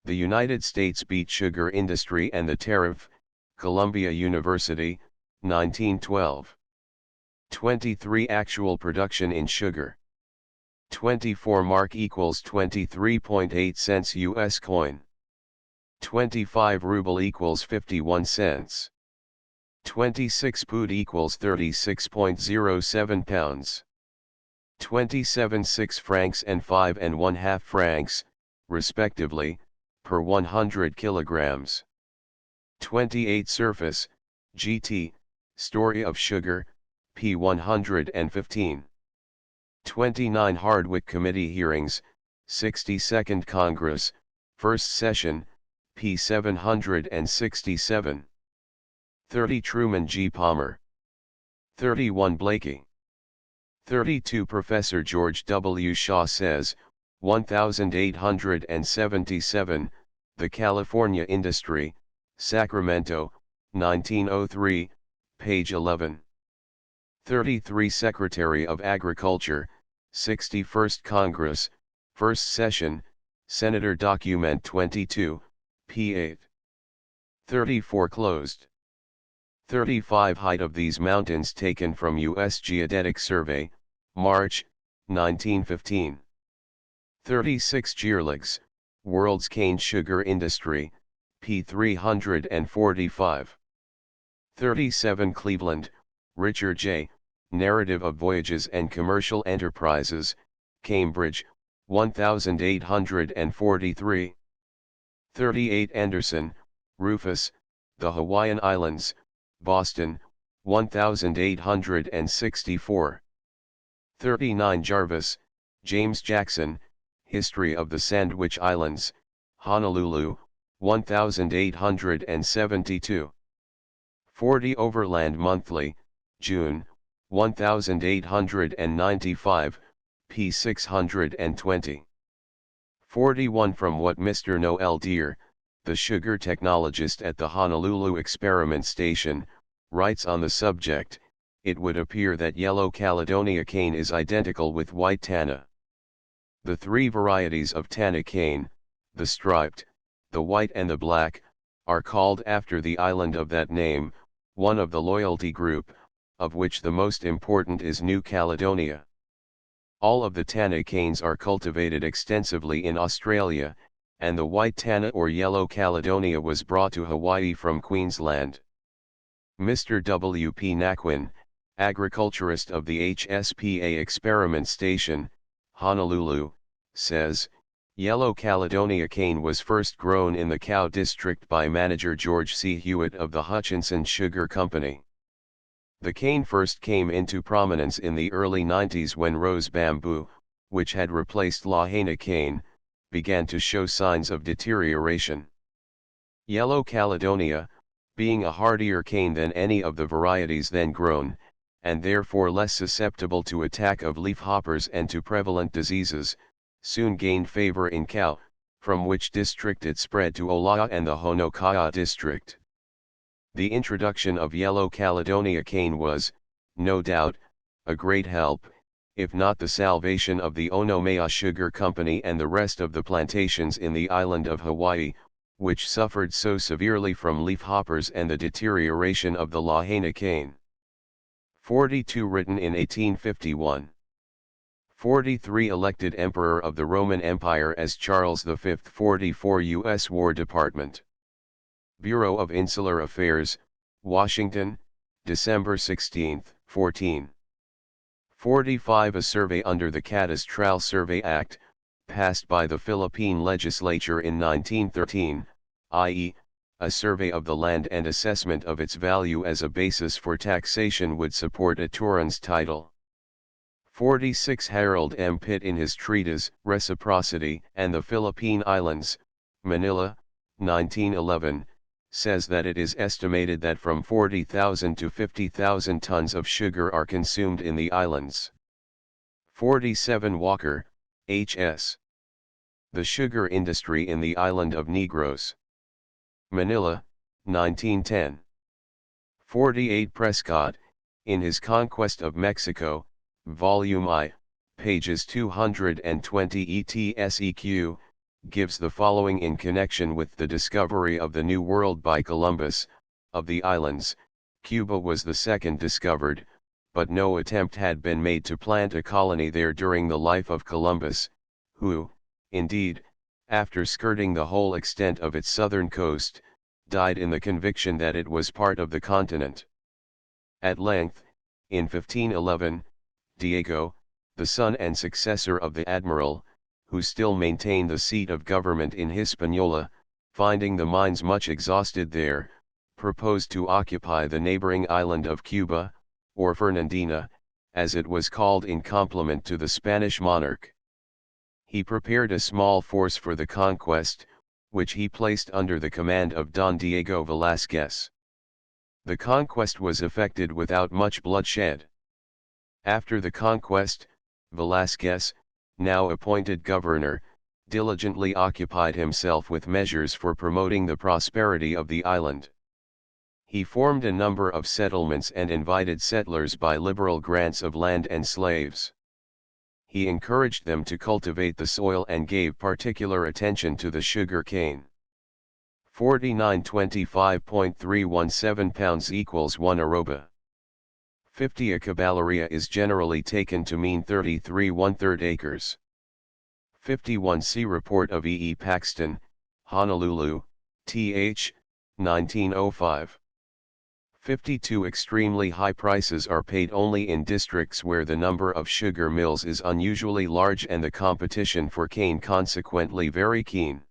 The United States Beet Sugar Industry and the Tariff, Columbia University, 1912. 23. Actual production in sugar. 24. Mark equals 23.8 cents US coin. 25. Ruble equals 51 cents. 26. Pud equals 36.07 pounds. 27. 6 francs and 5½ francs, respectively, per 100 kilograms. 28 Surface, GT, Story of Sugar, p. 115. 29 Hardwick Committee Hearings, 62nd Congress, First Session, p. 767. 30 Truman G. Palmer. 31 Blakey. 32 Professor George W. Shaw says, 1877, The California Industry, Sacramento, 1903, page 11. 33 Secretary of Agriculture, 61st Congress, First Session, Senator Document 22, p. 8. 34 Closed. 35 Height of these mountains taken from U.S. Geodetic Survey, March, 1915. 36 Gearlegs, World's Cane Sugar Industry, p. 345. 37 Cleveland, Richard J., Narrative of Voyages and Commercial Enterprises, Cambridge, 1843. 38 Anderson, Rufus, The Hawaiian Islands, Boston, 1864. 39 Jarvis, James Jackson, History of the Sandwich Islands, Honolulu, 1872. 40 Overland Monthly, June, 1895, p. 620. 41 From what Mr. Noel Deere, the sugar technologist at the Honolulu Experiment Station, writes on the subject, it would appear that yellow Caledonia cane is identical with white Tana. The three varieties of Tana cane, the striped, the white and the black, are called after the island of that name, one of the loyalty group, of which the most important is New Caledonia. All of the Tana canes are cultivated extensively in Australia, and the white Tana or yellow Caledonia was brought to Hawaii from Queensland. Mr. W. P. Naquin, agriculturist of the HSPA Experiment Station, Honolulu, says, yellow Caledonia cane was first grown in the Cow District by manager George C. Hewitt of the Hutchinson Sugar Company. The cane first came into prominence in the early 90s when rose bamboo, which had replaced Lahaina cane, began to show signs of deterioration. Yellow Caledonia, being a hardier cane than any of the varieties then grown, and therefore less susceptible to attack of leafhoppers and to prevalent diseases, soon gained favor in Cow, from which district it spread to Ola'a and the Honoka'a district. The introduction of yellow Caledonia cane was, no doubt, a great help, if not the salvation of the Onomea Sugar Company and the rest of the plantations in the island of Hawaii, which suffered so severely from leafhoppers and the deterioration of the Lahaina cane. 42 Written in 1851. 43 Elected Emperor of the Roman Empire as Charles V. 44 U.S. War Department. Bureau of Insular Affairs, Washington, December 16, 14. 45 A survey under the Cadastral Survey Act, passed by the Philippine legislature in 1913, i.e., a survey of the land and assessment of its value as a basis for taxation would support a Turan's title. 46 Harold M. Pitt in his treatise, Reciprocity and the Philippine Islands, Manila, 1911, says that it is estimated that from 40,000 to 50,000 tons of sugar are consumed in the islands. 47 Walker, H.S. The Sugar Industry in the Island of Negros. Manila, 1910. 48 Prescott, in his Conquest of Mexico, Volume I, pages 220 ETSEQ, gives the following in connection with the discovery of the New World by Columbus. Of the islands, Cuba was the second discovered, but no attempt had been made to plant a colony there during the life of Columbus, who, indeed, after skirting the whole extent of its southern coast, died in the conviction that it was part of the continent. At length, in 1511, Diego, the son and successor of the admiral, who still maintained the seat of government in Hispaniola, finding the mines much exhausted there, proposed to occupy the neighboring island of Cuba, or Fernandina, as it was called in compliment to the Spanish monarch. He prepared a small force for the conquest, which he placed under the command of Don Diego Velázquez. The conquest was effected without much bloodshed. After the conquest, Velázquez, now appointed governor, diligently occupied himself with measures for promoting the prosperity of the island. He formed a number of settlements and invited settlers by liberal grants of land and slaves. He encouraged them to cultivate the soil and gave particular attention to the sugar cane. 4925.317 pounds equals 1 arroba. 50 a caballeria is generally taken to mean 33 1/3 acres. 51 see report of E. E. Paxton, Honolulu, th. 1905. 52 extremely high prices are paid only in districts where the number of sugar mills is unusually large and the competition for cane consequently very keen.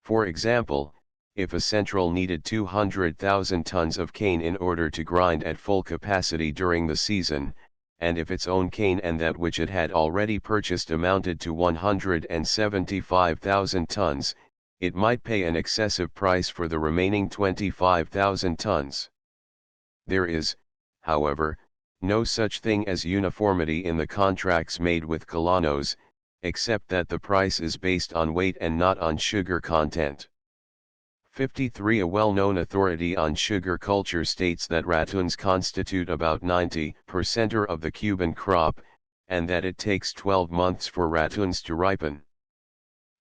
For example, if a central needed 200,000 tons of cane in order to grind at full capacity during the season, and if its own cane and that which it had already purchased amounted to 175,000 tons, it might pay an excessive price for the remaining 25,000 tons. There is, however, no such thing as uniformity in the contracts made with colonos, except that the price is based on weight and not on sugar content. 53 a well-known authority on sugar culture states that ratoons constitute about 90% of the Cuban crop, and that it takes 12 months for ratoons to ripen.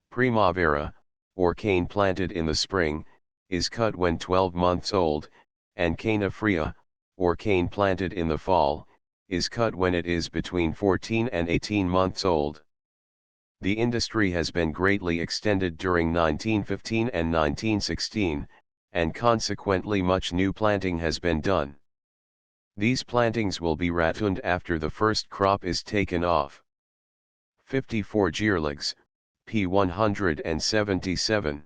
Primavera, or cane planted in the spring, is cut when 12 months old, and Cana fria, or cane planted in the fall, is cut when it is between 14 and 18 months old. The industry has been greatly extended during 1915 and 1916, and consequently much new planting has been done. These plantings will be ratooned after the first crop is taken off. 54 Gearligs, p. 177.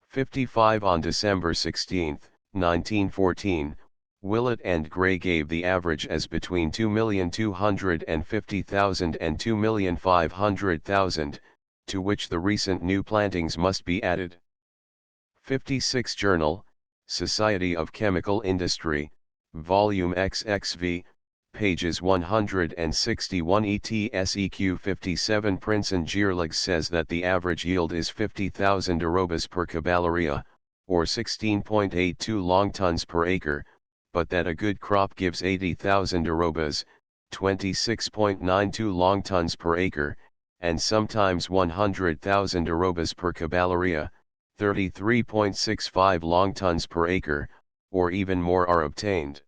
55 On December 16, 1914, Willett and Gray gave the average as between 2,250,000 and 2,500,000, to which the recent new plantings must be added. 56 Journal, Society of Chemical Industry, Volume XXV, pages 161 ETSEQ 57 Princeton Gearligs says that the average yield is 50,000 arrobas per caballeria, or 16.82 long tons per acre, but that a good crop gives 80,000 arrobas, 26.92 long tons per acre, and sometimes 100,000 arrobas per caballeria, 33.65 long tons per acre, or even more are obtained.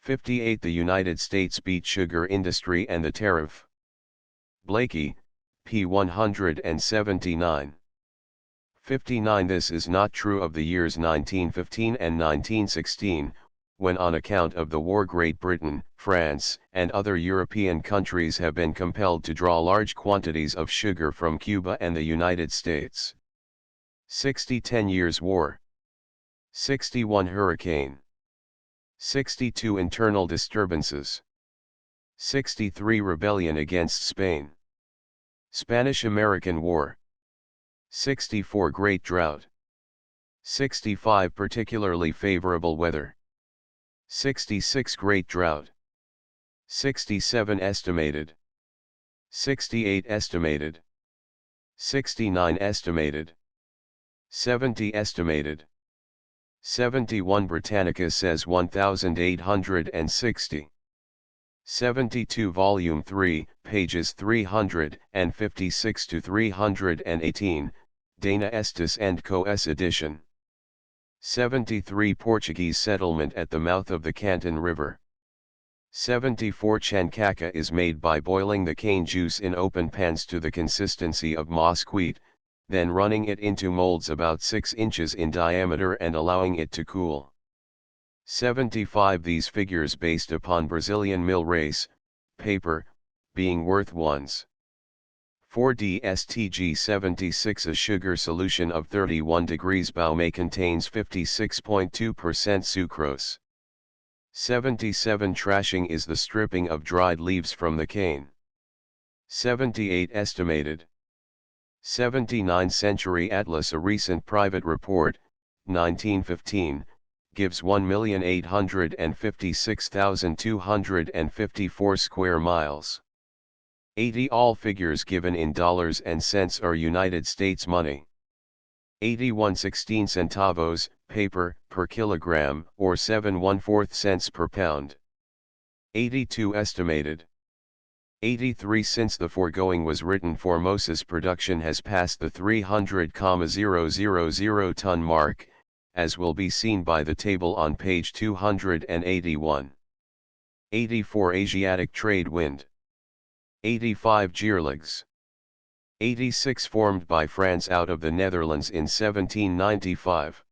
58 The United States beet sugar industry and the tariff. Blakey, p. 179. 59 This is not true of the years 1915 and 1916, when on account of the war Great Britain, France, and other European countries have been compelled to draw large quantities of sugar from Cuba and the United States. 60 10 Years' War. 61 Hurricane. 62 Internal disturbances. 63 Rebellion against Spain. Spanish-American War. 64 Great Drought. 65 Particularly favorable weather. 66 Great Drought. 67 Estimated. 68 Estimated. 69 Estimated. 70 Estimated. 71 Britannica says 1860. 72 Volume 3, pages 356 to 318, Dana Estes and Co.'s edition. 73 Portuguese settlement at the mouth of the Canton River. 74 Chancaca is made by boiling the cane juice in open pans to the consistency of mosquite, then running it into molds about 6 inches in diameter and allowing it to cool. 75 These figures based upon Brazilian mill race, paper, being worth ones. 4D STG76. A sugar solution of 31 degrees Baume contains 56.2% sucrose. 77. Trashing is the stripping of dried leaves from the cane. 78. Estimated. 79. Century Atlas. A recent private report, 1915, gives 1,856,254 square miles. 80. All figures given in dollars and cents are United States money. 81. 16 centavos, paper, per kilogram, or 7¼ cents per pound. 82. Estimated. 83. Since the foregoing was written, Formosa's production has passed the 300,000 ton mark, as will be seen by the table on page 281. 84. Asiatic trade wind. 85. Gearlegs. 86. Formed by France out of the Netherlands in 1795.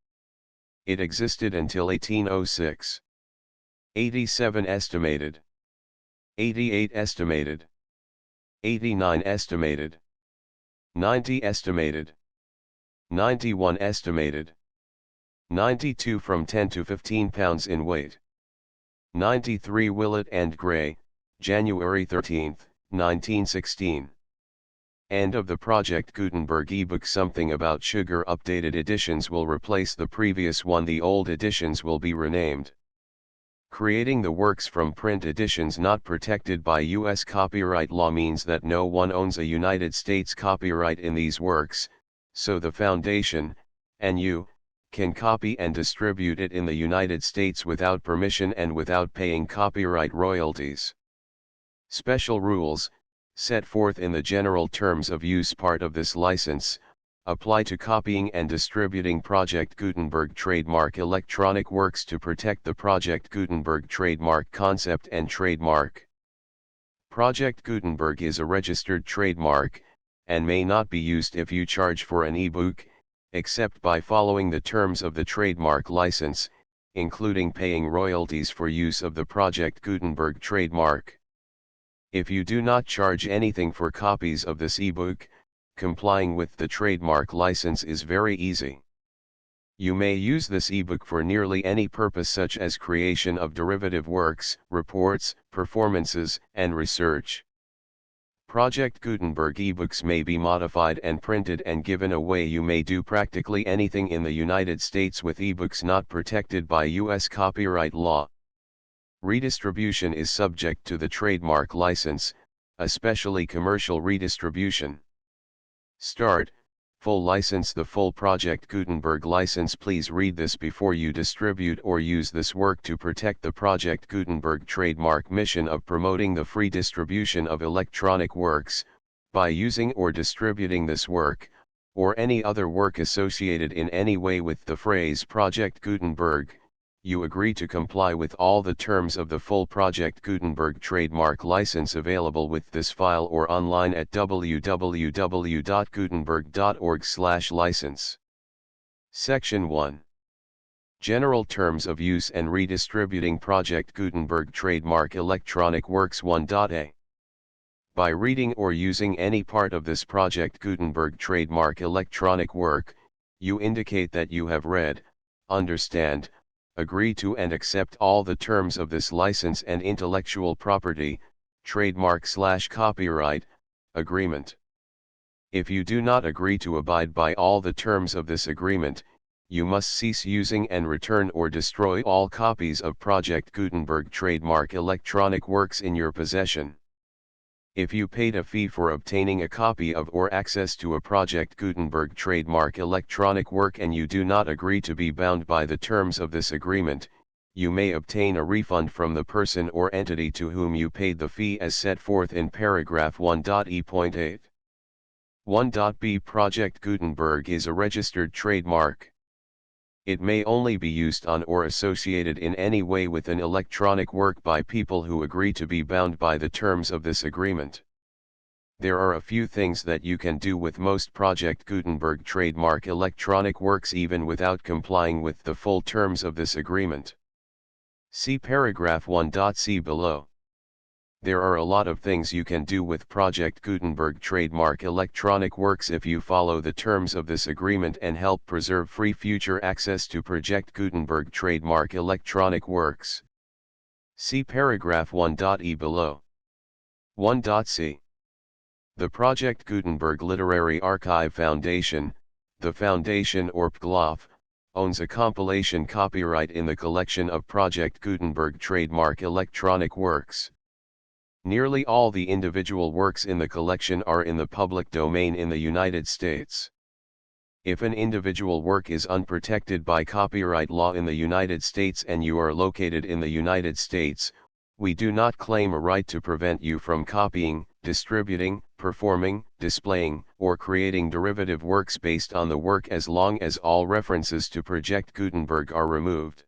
It existed until 1806. 87. Estimated. 88. Estimated. 89. Estimated. 90. Estimated. 91. Estimated. 92. From 10 to 15 pounds in weight. 93. Willett and Gray, January 13, 1916. End of the Project Gutenberg ebook. Something About Sugar. Updated editions will replace the previous one. The old editions will be renamed. Creating the works from print editions not protected by U.S. copyright law means that no one owns a United States copyright in these works, so the Foundation, and you, can copy and distribute it in the United States without permission and without paying copyright royalties. Special rules, set forth in the general terms of use part of this license, apply to copying and distributing Project Gutenberg trademark electronic works to protect the Project Gutenberg trademark concept and trademark. Project Gutenberg is a registered trademark, and may not be used if you charge for an ebook, except by following the terms of the trademark license, including paying royalties for use of the Project Gutenberg trademark. If you do not charge anything for copies of this ebook, complying with the trademark license is very easy. You may use this ebook for nearly any purpose, such as creation of derivative works, reports, performances, and research. Project Gutenberg ebooks may be modified and printed and given away. You may do practically anything in the United States with ebooks not protected by U.S. copyright law. Redistribution is subject to the trademark license, especially commercial redistribution. Start, full license. The full Project Gutenberg license. Please read this before you distribute or use this work to protect the Project Gutenberg trademark mission of promoting the free distribution of electronic works. By using or distributing this work, or any other work associated in any way with the phrase Project Gutenberg, you agree to comply with all the terms of the full Project Gutenberg trademark license available with this file or online at www.gutenberg.org/license. Section 1. General Terms of Use and Redistributing Project Gutenberg Trademark Electronic Works 1.a. By reading or using any part of this Project Gutenberg trademark electronic work, you indicate that you have read, understand, agree to and accept all the terms of this license and intellectual property, trademark/copyright, agreement. If you do not agree to abide by all the terms of this agreement, you must cease using and return or destroy all copies of Project Gutenberg trademark electronic works in your possession. If you paid a fee for obtaining a copy of or access to a Project Gutenberg trademark electronic work and you do not agree to be bound by the terms of this agreement, you may obtain a refund from the person or entity to whom you paid the fee as set forth in paragraph 1.e.8. 1.b. Project Gutenberg is a registered trademark. It may only be used on or associated in any way with an electronic work by people who agree to be bound by the terms of this agreement. There are a few things that you can do with most Project Gutenberg trademark electronic works even without complying with the full terms of this agreement. See paragraph 1.c below. There are a lot of things you can do with Project Gutenberg trademark electronic works if you follow the terms of this agreement and help preserve free future access to Project Gutenberg trademark electronic works. See paragraph 1.e below. 1.c. The Project Gutenberg Literary Archive Foundation, the Foundation or PGLOF, owns a compilation copyright in the collection of Project Gutenberg trademark electronic works. Nearly all the individual works in the collection are in the public domain in the United States. If an individual work is unprotected by copyright law in the United States and you are located in the United States, we do not claim a right to prevent you from copying, distributing, performing, displaying, or creating derivative works based on the work as long as all references to Project Gutenberg are removed.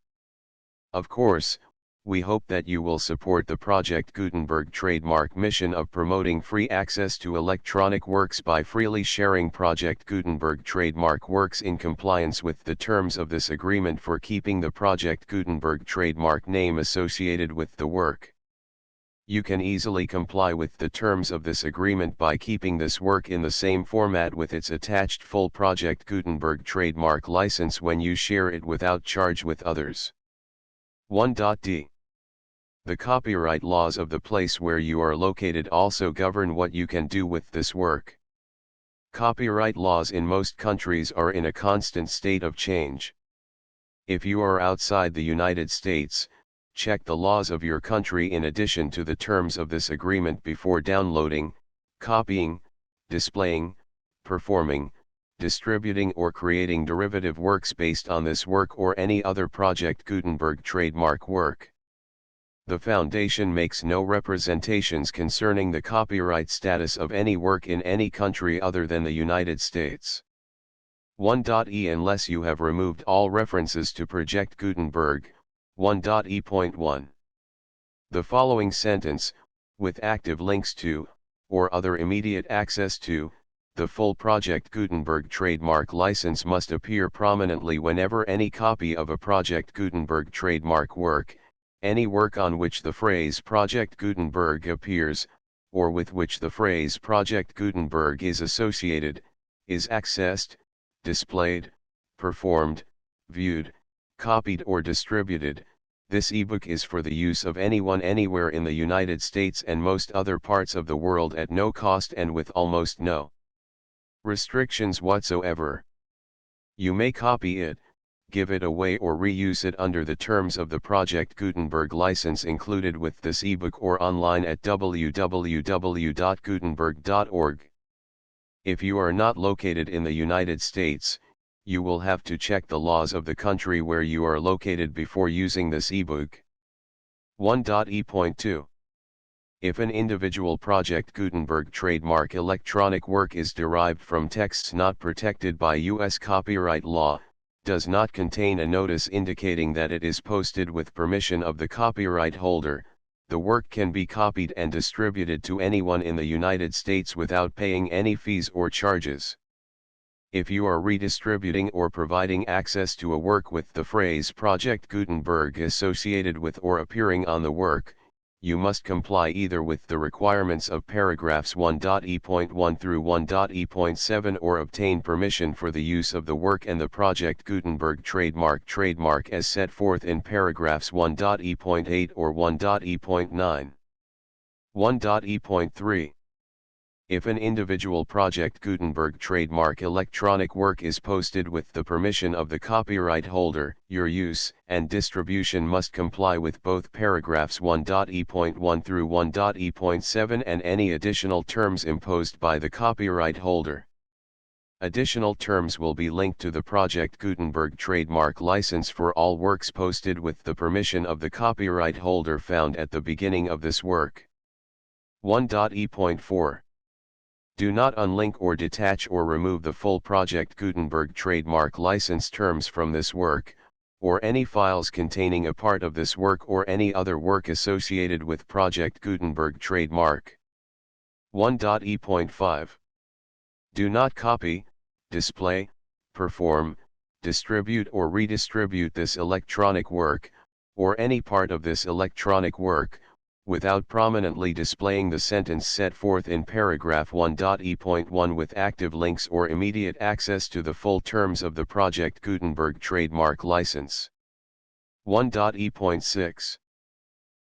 Of course, we hope that you will support the Project Gutenberg trademark mission of promoting free access to electronic works by freely sharing Project Gutenberg trademark works in compliance with the terms of this agreement for keeping the Project Gutenberg trademark name associated with the work. You can easily comply with the terms of this agreement by keeping this work in the same format with its attached full Project Gutenberg trademark license when you share it without charge with others. 1.d. The copyright laws of the place where you are located also govern what you can do with this work. Copyright laws in most countries are in a constant state of change. If you are outside the United States, check the laws of your country in addition to the terms of this agreement before downloading, copying, displaying, performing, distributing or creating derivative works based on this work or any other Project Gutenberg trademark work. The Foundation makes no representations concerning the copyright status of any work in any country other than the United States. 1.e Unless you have removed all references to Project Gutenberg, 1.e.1. The following sentence, with active links to, or other immediate access to, the full Project Gutenberg trademark license must appear prominently whenever any copy of a Project Gutenberg trademark work, any work on which the phrase Project Gutenberg appears, or with which the phrase Project Gutenberg is associated, is accessed, displayed, performed, viewed, copied or distributed. This ebook is for the use of anyone anywhere in the United States and most other parts of the world at no cost and with almost no restrictions whatsoever. You may copy it, give it away or reuse it under the terms of the Project Gutenberg license included with this ebook or online at www.gutenberg.org. If you are not located in the United States, you will have to check the laws of the country where you are located before using this ebook. 1.e.2. If an individual Project Gutenberg trademark electronic work is derived from texts not protected by U.S. copyright law, does not contain a notice indicating that it is posted with permission of the copyright holder, the work can be copied and distributed to anyone in the United States without paying any fees or charges. If you are redistributing or providing access to a work with the phrase Project Gutenberg associated with or appearing on the work, you must comply either with the requirements of paragraphs 1.e.1 through 1.e.7 or obtain permission for the use of the work and the Project Gutenberg trademark as set forth in paragraphs 1.e.8 or 1.e.9. 1.e.3. If an individual Project Gutenberg trademark electronic work is posted with the permission of the copyright holder, your use and distribution must comply with both paragraphs 1.e.1 through 1.e.7 and any additional terms imposed by the copyright holder. Additional terms will be linked to the Project Gutenberg trademark license for all works posted with the permission of the copyright holder found at the beginning of this work. 1.e.4. Do not unlink or detach or remove the full Project Gutenberg trademark license terms from this work, or any files containing a part of this work or any other work associated with Project Gutenberg trademark. 1.e.5. Do not copy, display, perform, distribute or redistribute this electronic work, or any part of this electronic work, without prominently displaying the sentence set forth in paragraph 1.e.1 with active links or immediate access to the full terms of the Project Gutenberg trademark license. 1.e.6.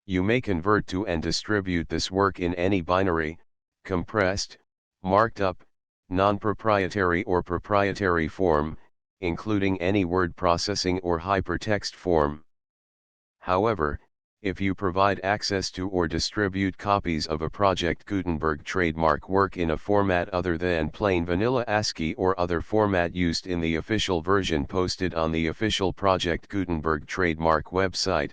You may convert to and distribute this work in any binary, compressed, marked up, non-proprietary or proprietary form, including any word processing or hypertext form. However, if you provide access to or distribute copies of a Project Gutenberg trademark work in a format other than plain vanilla ASCII or other format used in the official version posted on the official Project Gutenberg trademark website,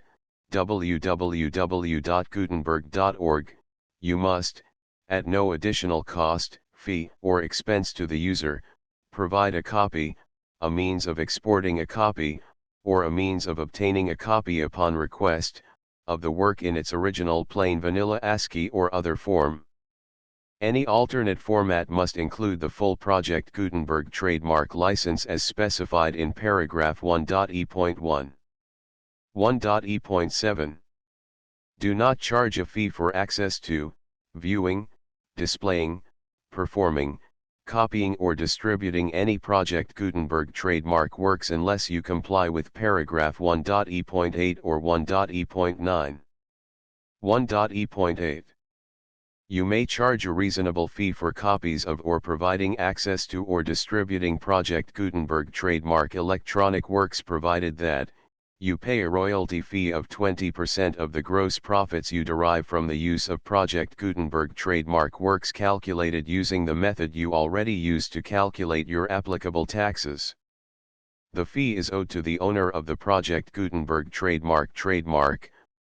www.gutenberg.org, you must, at no additional cost, fee, or expense to the user, provide a copy, a means of exporting a copy, or a means of obtaining a copy upon request, of the work in its original plain vanilla ASCII or other form. Any alternate format must include the full Project Gutenberg trademark license as specified in paragraph 1.e.1. 1.e.7. Do not charge a fee for access to, viewing, displaying, performing, copying or distributing any Project Gutenberg trademark works unless you comply with paragraph 1.e.8 or 1.e.9. 1.e.8. You may charge a reasonable fee for copies of or providing access to or distributing Project Gutenberg trademark electronic works provided that, you pay a royalty fee of 20% of the gross profits you derive from the use of Project Gutenberg trademark works calculated using the method you already use to calculate your applicable taxes. The fee is owed to the owner of the Project Gutenberg trademark,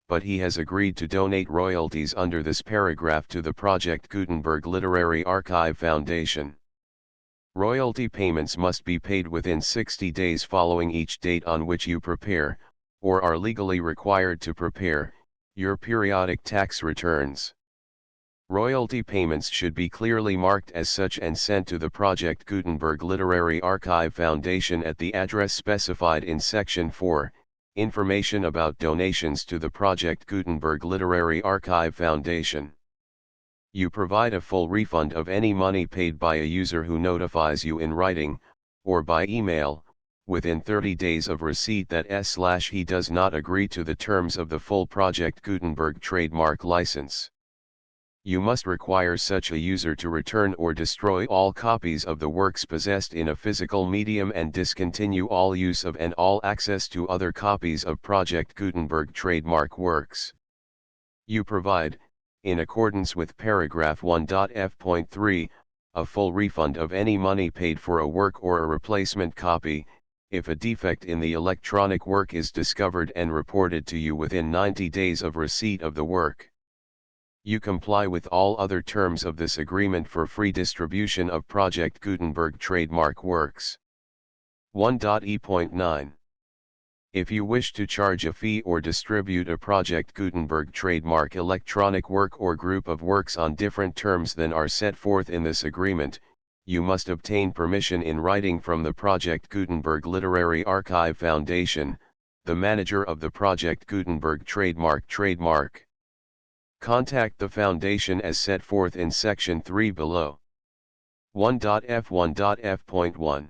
but he has agreed to donate royalties under this paragraph to the Project Gutenberg Literary Archive Foundation. Royalty payments must be paid within 60 days following each date on which you prepare, or are legally required to prepare, your periodic tax returns. Royalty payments should be clearly marked as such and sent to the Project Gutenberg Literary Archive Foundation at the address specified in Section 4, Information about donations to the Project Gutenberg Literary Archive Foundation. You provide a full refund of any money paid by a user who notifies you in writing, or by email, within 30 days of receipt that he does not agree to the terms of the full Project Gutenberg trademark license. You must require such a user to return or destroy all copies of the works possessed in a physical medium and discontinue all use of and all access to other copies of Project Gutenberg trademark works. You provide, in accordance with paragraph 1.f.3, a full refund of any money paid for a work or a replacement copy, if a defect in the electronic work is discovered and reported to you within 90 days of receipt of the work. You comply with all other terms of this agreement for free distribution of Project Gutenberg trademark works. 1.e.9. If you wish to charge a fee or distribute a Project Gutenberg trademark electronic work or group of works on different terms than are set forth in this agreement, you must obtain permission in writing from the Project Gutenberg Literary Archive Foundation, the manager of the Project Gutenberg trademark. Contact the Foundation as set forth in Section 3 below. 1.f.1.f.1.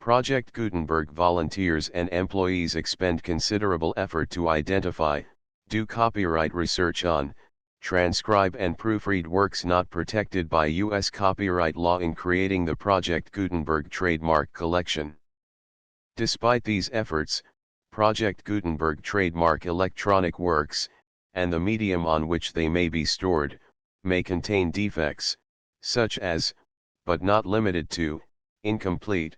Project Gutenberg volunteers and employees expend considerable effort to identify, do copyright research on, transcribe and proofread works not protected by U.S. copyright law in creating the Project Gutenberg trademark collection. Despite these efforts, Project Gutenberg trademark electronic works, and the medium on which they may be stored, may contain defects, such as, but not limited to, incomplete,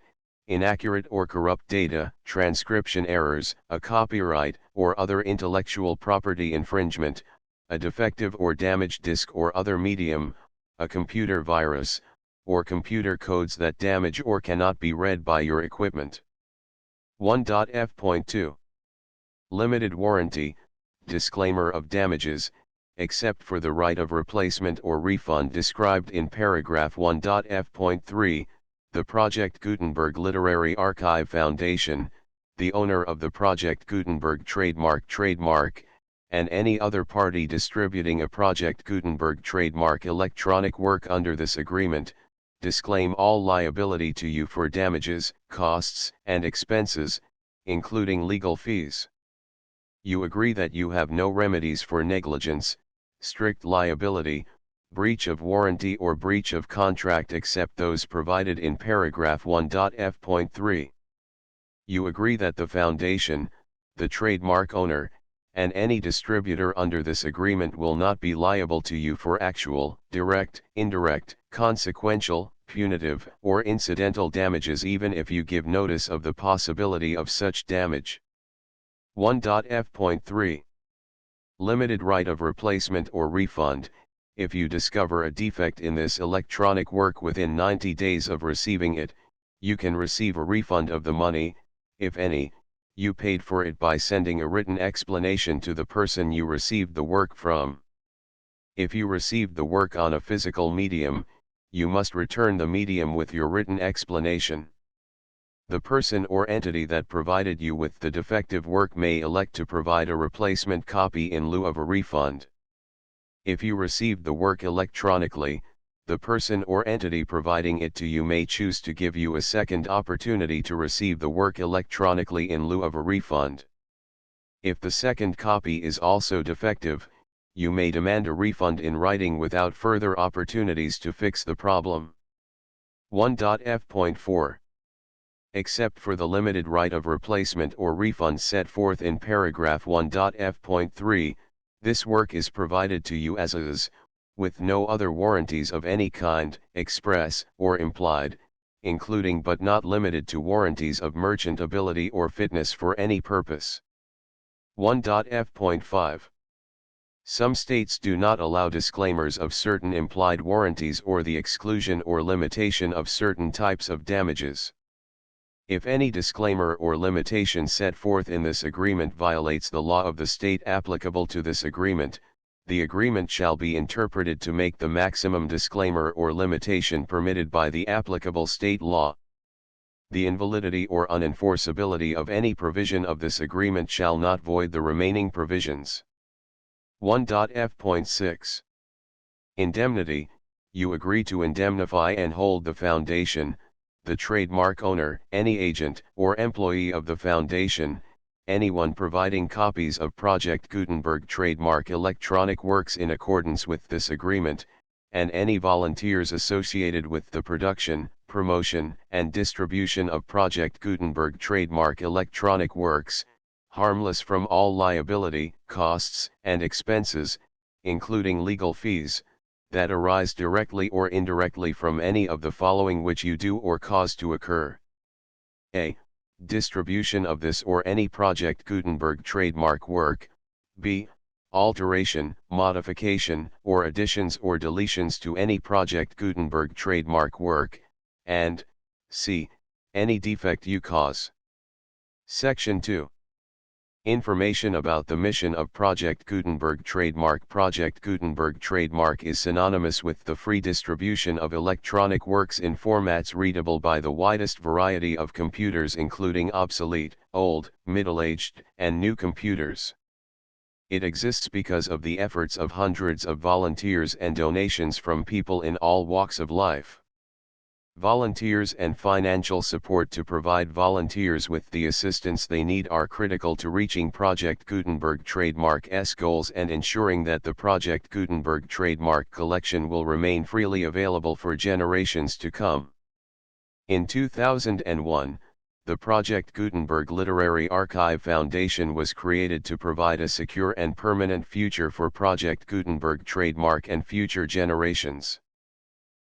inaccurate or corrupt data, transcription errors, a copyright or other intellectual property infringement, a defective or damaged disk or other medium, a computer virus, or computer codes that damage or cannot be read by your equipment. 1.f.2. Limited warranty, disclaimer of damages, except for the right of replacement or refund described in paragraph 1.f.3, the Project Gutenberg Literary Archive Foundation, the owner of the Project Gutenberg trademark, and any other party distributing a Project Gutenberg trademark electronic work under this agreement, disclaim all liability to you for damages, costs, and expenses, including legal fees. You agree that you have no remedies for negligence, strict liability, breach of warranty or breach of contract except those provided in paragraph 1.f.3. You agree that the foundation, the trademark owner, and any distributor under this agreement will not be liable to you for actual, direct, indirect, consequential, punitive, or incidental damages even if you give notice of the possibility of such damage. 1.f.3. Limited right of replacement or refund. If you discover a defect in this electronic work within 90 days of receiving it, you can receive a refund of the money, if any, you paid for it by sending a written explanation to the person you received the work from. If you received the work on a physical medium, you must return the medium with your written explanation. The person or entity that provided you with the defective work may elect to provide a replacement copy in lieu of a refund. If you received the work electronically, the person or entity providing it to you may choose to give you a second opportunity to receive the work electronically in lieu of a refund. If the second copy is also defective, you may demand a refund in writing without further opportunities to fix the problem. 1.f.4. Except for the limited right of replacement or refund set forth in paragraph 1.f.3, this work is provided to you as is, with no other warranties of any kind, express or implied, including but not limited to warranties of merchantability or fitness for any purpose. 1.f.5. Some states do not allow disclaimers of certain implied warranties or the exclusion or limitation of certain types of damages. If any disclaimer or limitation set forth in this agreement violates the law of the state applicable to this agreement, the agreement shall be interpreted to make the maximum disclaimer or limitation permitted by the applicable state law. The invalidity or unenforceability of any provision of this agreement shall not void the remaining provisions. 1.f.6. Indemnity. You agree to indemnify and hold the foundation, the trademark owner, any agent or employee of the foundation, anyone providing copies of Project Gutenberg trademark electronic works in accordance with this agreement, and any volunteers associated with the production, promotion, and distribution of Project Gutenberg trademark electronic works, harmless from all liability, costs, and expenses, including legal fees, that arise directly or indirectly from any of the following which you do or cause to occur. A. Distribution of this or any Project Gutenberg trademark work. B. Alteration, modification, or additions or deletions to any Project Gutenberg trademark work, and C. Any defect you cause. Section 2. Information about the mission of Project Gutenberg trademark. Project Gutenberg trademark is synonymous with the free distribution of electronic works in formats readable by the widest variety of computers including obsolete, old, middle-aged, and new computers. It exists because of the efforts of hundreds of volunteers and donations from people in all walks of life. Volunteers and financial support to provide volunteers with the assistance they need are critical to reaching Project Gutenberg trademark's goals and ensuring that the Project Gutenberg trademark collection will remain freely available for generations to come. In 2001, the Project Gutenberg Literary Archive Foundation was created to provide a secure and permanent future for Project Gutenberg trademark and future generations.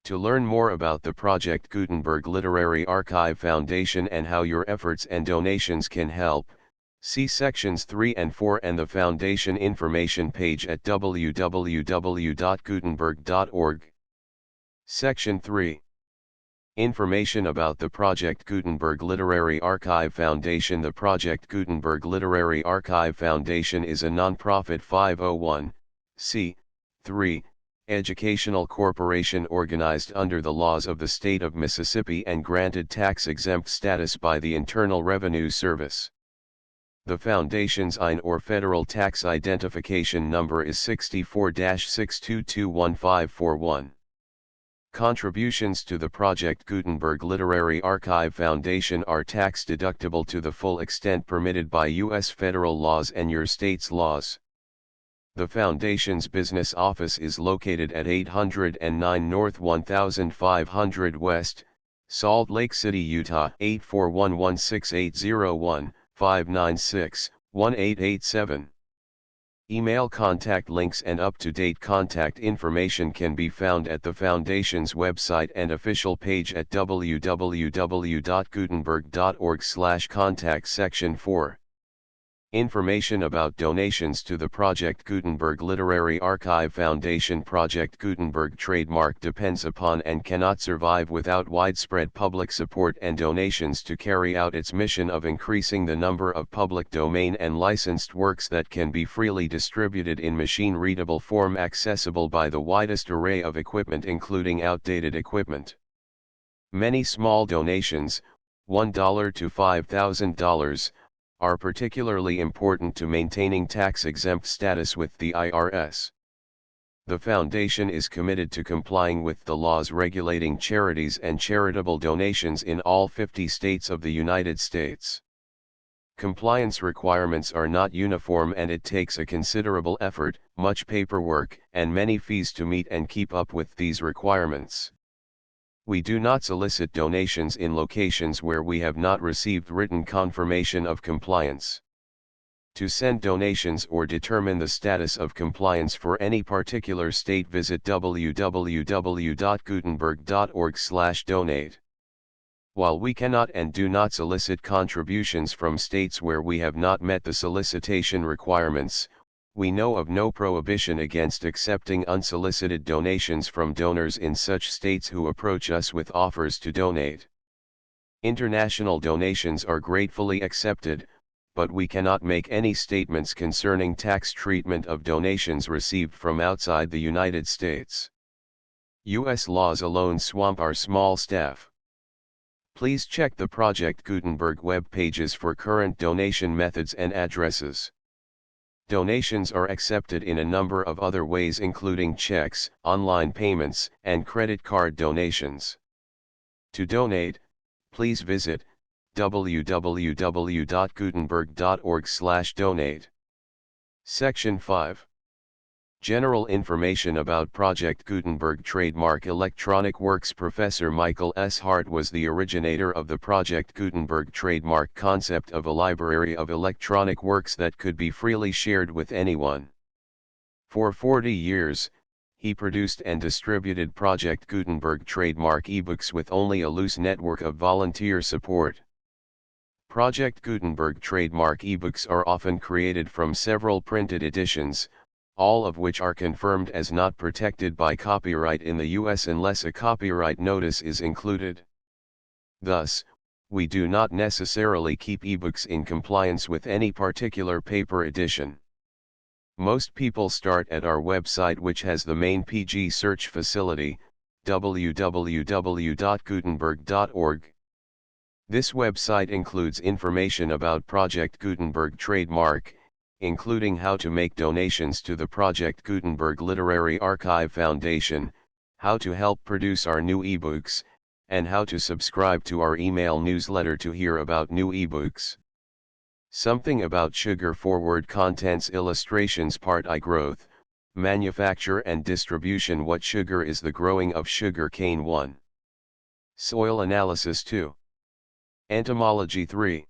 To learn more about the Project Gutenberg Literary Archive Foundation and how your efforts and donations can help, see sections 3 and 4 and the Foundation information page at www.gutenberg.org. Section 3. Information about the Project Gutenberg Literary Archive Foundation. The Project Gutenberg Literary Archive Foundation is a non-profit 501(c)(3) educational corporation organized under the laws of the state of Mississippi and granted tax-exempt status by the Internal Revenue Service. The Foundation's IN or Federal Tax Identification Number is 64-6221541. Contributions to the Project Gutenberg Literary Archive Foundation are tax-deductible to the full extent permitted by U.S. federal laws and your state's laws. The Foundation's business office is located at 809 North 1500 West, Salt Lake City, Utah 84116801596-1887. Email contact links and up-to-date contact information can be found at the Foundation's website and official page at www.gutenberg.org/contact section 4. Information about donations to the Project Gutenberg Literary Archive Foundation. Project Gutenberg trademark depends upon and cannot survive without widespread public support and donations to carry out its mission of increasing the number of public domain and licensed works that can be freely distributed in machine-readable form accessible by the widest array of equipment including outdated equipment. Many small donations, $1 to $5,000, are particularly important to maintaining tax-exempt status with the IRS. The Foundation is committed to complying with the laws regulating charities and charitable donations in all 50 states of the United States. Compliance requirements are not uniform and it takes a considerable effort, much paperwork, and many fees to meet and keep up with these requirements. We do not solicit donations in locations where we have not received written confirmation of compliance. To send donations or determine the status of compliance for any particular state, visit www.gutenberg.org/donate. While we cannot and do not solicit contributions from states where we have not met the solicitation requirements, we know of no prohibition against accepting unsolicited donations from donors in such states who approach us with offers to donate. International donations are gratefully accepted, but we cannot make any statements concerning tax treatment of donations received from outside the United States. U.S. laws alone swamp our small staff. Please check the Project Gutenberg web pages for current donation methods and addresses. Donations are accepted in a number of other ways including checks, online payments, and credit card donations. To donate, please visit www.gutenberg.org/donate. Section 5. General information about Project Gutenberg trademark electronic works. Professor Michael S. Hart was the originator of the Project Gutenberg trademark concept of a library of electronic works that could be freely shared with anyone. For 40 years, he produced and distributed Project Gutenberg trademark ebooks with only a loose network of volunteer support. Project Gutenberg trademark ebooks are often created from several printed editions, all of which are confirmed as not protected by copyright in the U.S. unless a copyright notice is included. Thus, we do not necessarily keep ebooks in compliance with any particular paper edition. Most people start at our website, which has the main PG search facility, www.gutenberg.org. This website includes information about Project Gutenberg trademark, including how to make donations to the Project Gutenberg Literary Archive Foundation, how to help produce our new ebooks, and how to subscribe to our email newsletter to hear about new ebooks. Something about sugar. Forward contents. Illustrations. Part I. Growth, manufacture and distribution. What sugar is the growing of sugar cane? 1. Soil analysis. 2. Entomology. 3.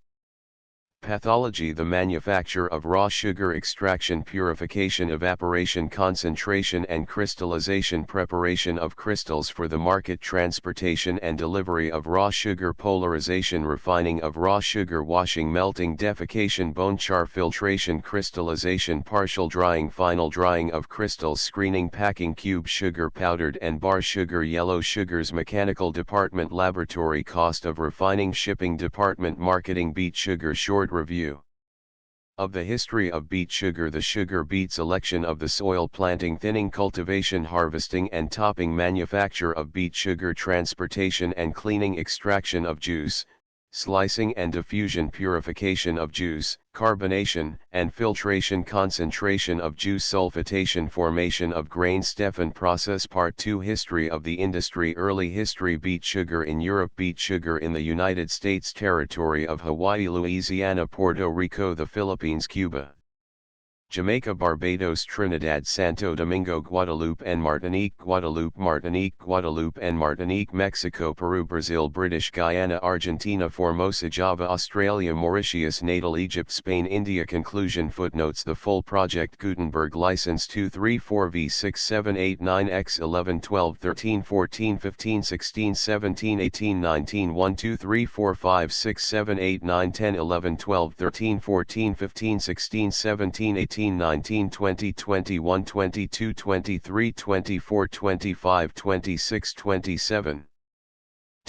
Pathology. The manufacture of raw sugar. Extraction, purification, evaporation, concentration and crystallization. Preparation of crystals for the market. Transportation and delivery of raw sugar. Polarization, refining of raw sugar. Washing, melting, defecation, bone char. Filtration, crystallization, partial drying, final drying of crystals. Screening, packing. Cube sugar, powdered and bar sugar. Yellow sugars. Mechanical department. Laboratory. Cost of refining. Shipping department. Marketing. Beet sugar. Short review of the history of beet sugar. The sugar beet selection of the soil. Planting, thinning, cultivation, harvesting and topping. Manufacture of beet sugar. Transportation and cleaning. Extraction of juice, slicing and diffusion, purification of juice, carbonation and filtration, concentration of juice, sulfitation, formation of grain, Stefan process. Part 2, history of the industry, early history, beet sugar in Europe, beet sugar in the United States, territory of Hawaii, Louisiana, Puerto Rico, the Philippines, Cuba, Jamaica, Barbados, Trinidad, Santo Domingo, Guadeloupe and Martinique, Guadeloupe and Martinique, Mexico, Peru, Brazil, British Guiana, Argentina, Formosa, Java, Australia, Mauritius, Natal, Egypt, Spain, India. Conclusion. Footnotes. The full project, Gutenberg license 234V67891X111213141516171819 123456789101112131415161718 19 20 21 22 23 24 25 26 27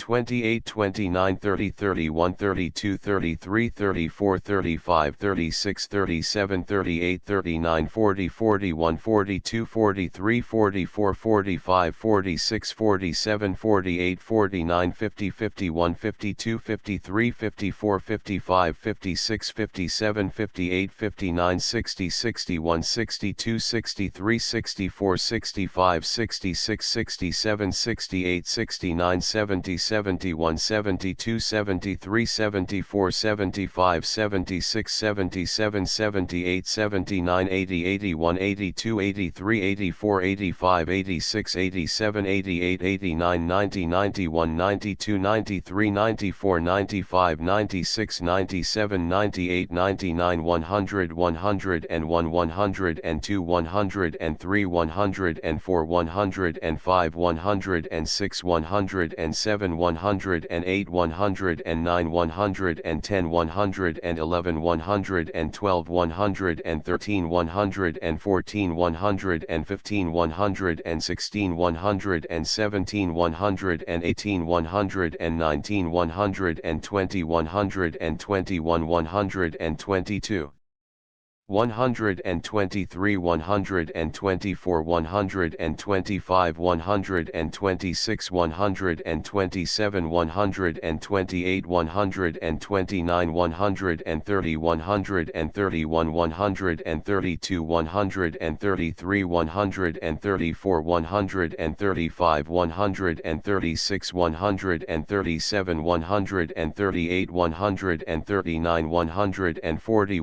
28 29 30 31 32 33 34 35 36 37 38 39 40 41 42 43 44 45 46 47 48 49 50 51 52 53 54 55 56 57 58 59 60 61 62 63 64 65 66 67 68 69 70 71 72 73 74 75 76 77 78 79 80 81 82 83 84 85 86 87 88 89 90 91 92 93 94 95 96 97 98 99 100 101 102 103 104 105 106 107 108 109 110 111 112 113 114 115 116 117 118 119 120 121 122 123 124 125 126 127 128 129 130 131 132 133 134 135 136 137 138 139 140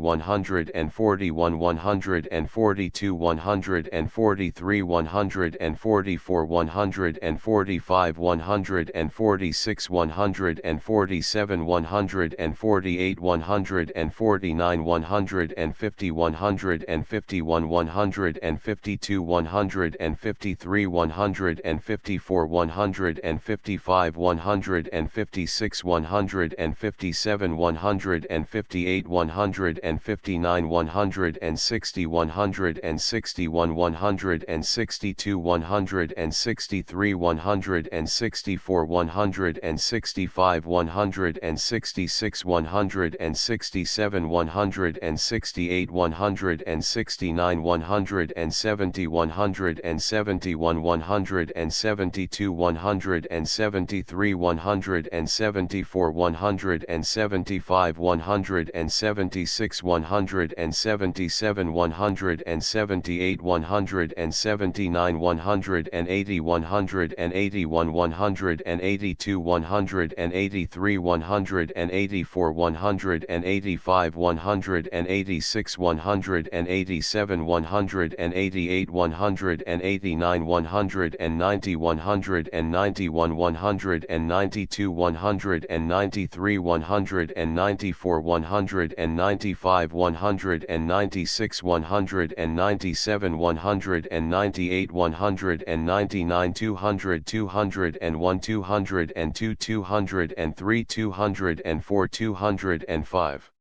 141 142 143 144 145 146 147 148 149 150 151 152 153 154 155 156 157 158 159 160 161 162 163 164 165 166 167 168 169 170 171 172 173 174 175 176 177 178 179 180 181 182 183 184 185 186 187 188 189 190 191 192 193 194 195 196 197 198 199 200 201 202 203 204 205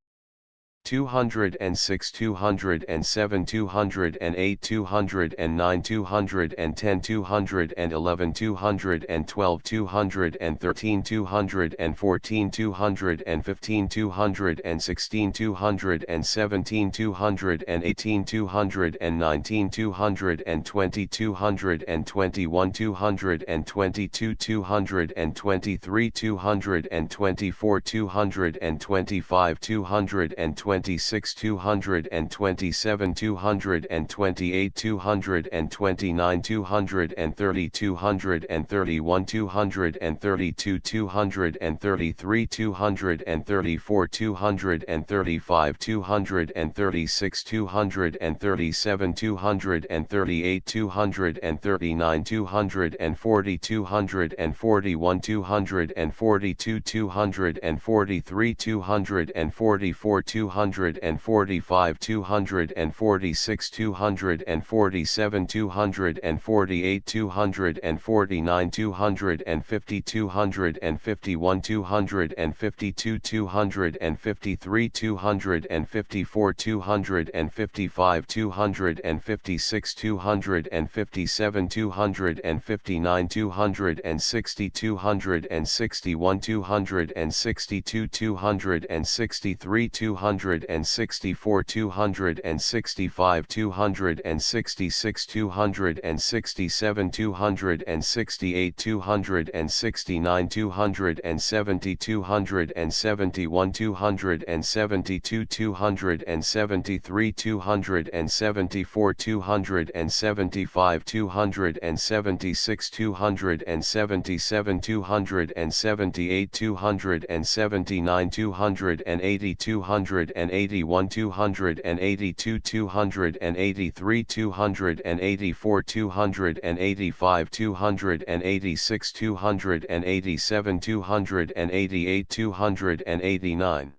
206, 207, 208, 209, 210, 211, 212, 213, 214, 215, 216, 217, 218, 219, 220, 221, 222, 223, 224, 225, 226, 227, 228, 229, 230, 231, 232, 233, 234, 235, 236, 237, 238, 239, 240, 241, 242, 243, 244, 245, 246, 247, 248, 249, 250, 251, 252, 253, 254, 255, 256, 257, 259, 260, 261, 262, 263, 264, 265, 266, 267, 268, 269, 270, 271, 272, 273, 274, 275, 276, 277, 278, 279, 280, 281, 282, 283, 284, 285, 286, 287, 288, 289.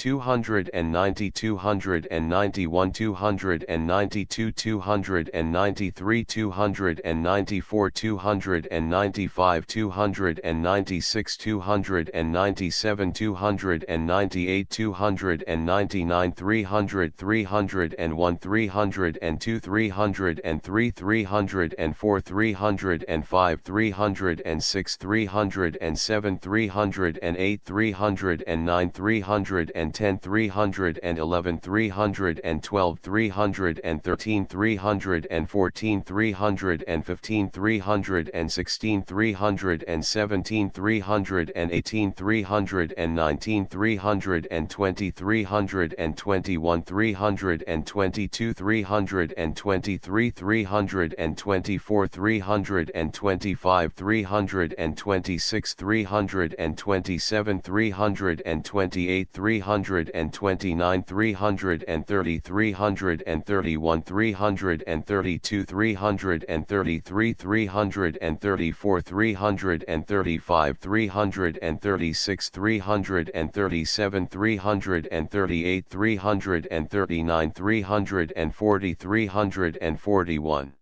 290, 291, 292, 293, 294, 295, 296, 297, 298, 299, 300, 301, 302, 303, 304, 305, 306, 307, 308, 309, 310, 311, 312, 313, 314, 315, 316, 317, 318, 319, 320, 321, 322, 323, 324, 325, 326, 327, 328, 329, 330, 331, 332, 333, 334, 335, 336, 337, 338, 339, 340, 341.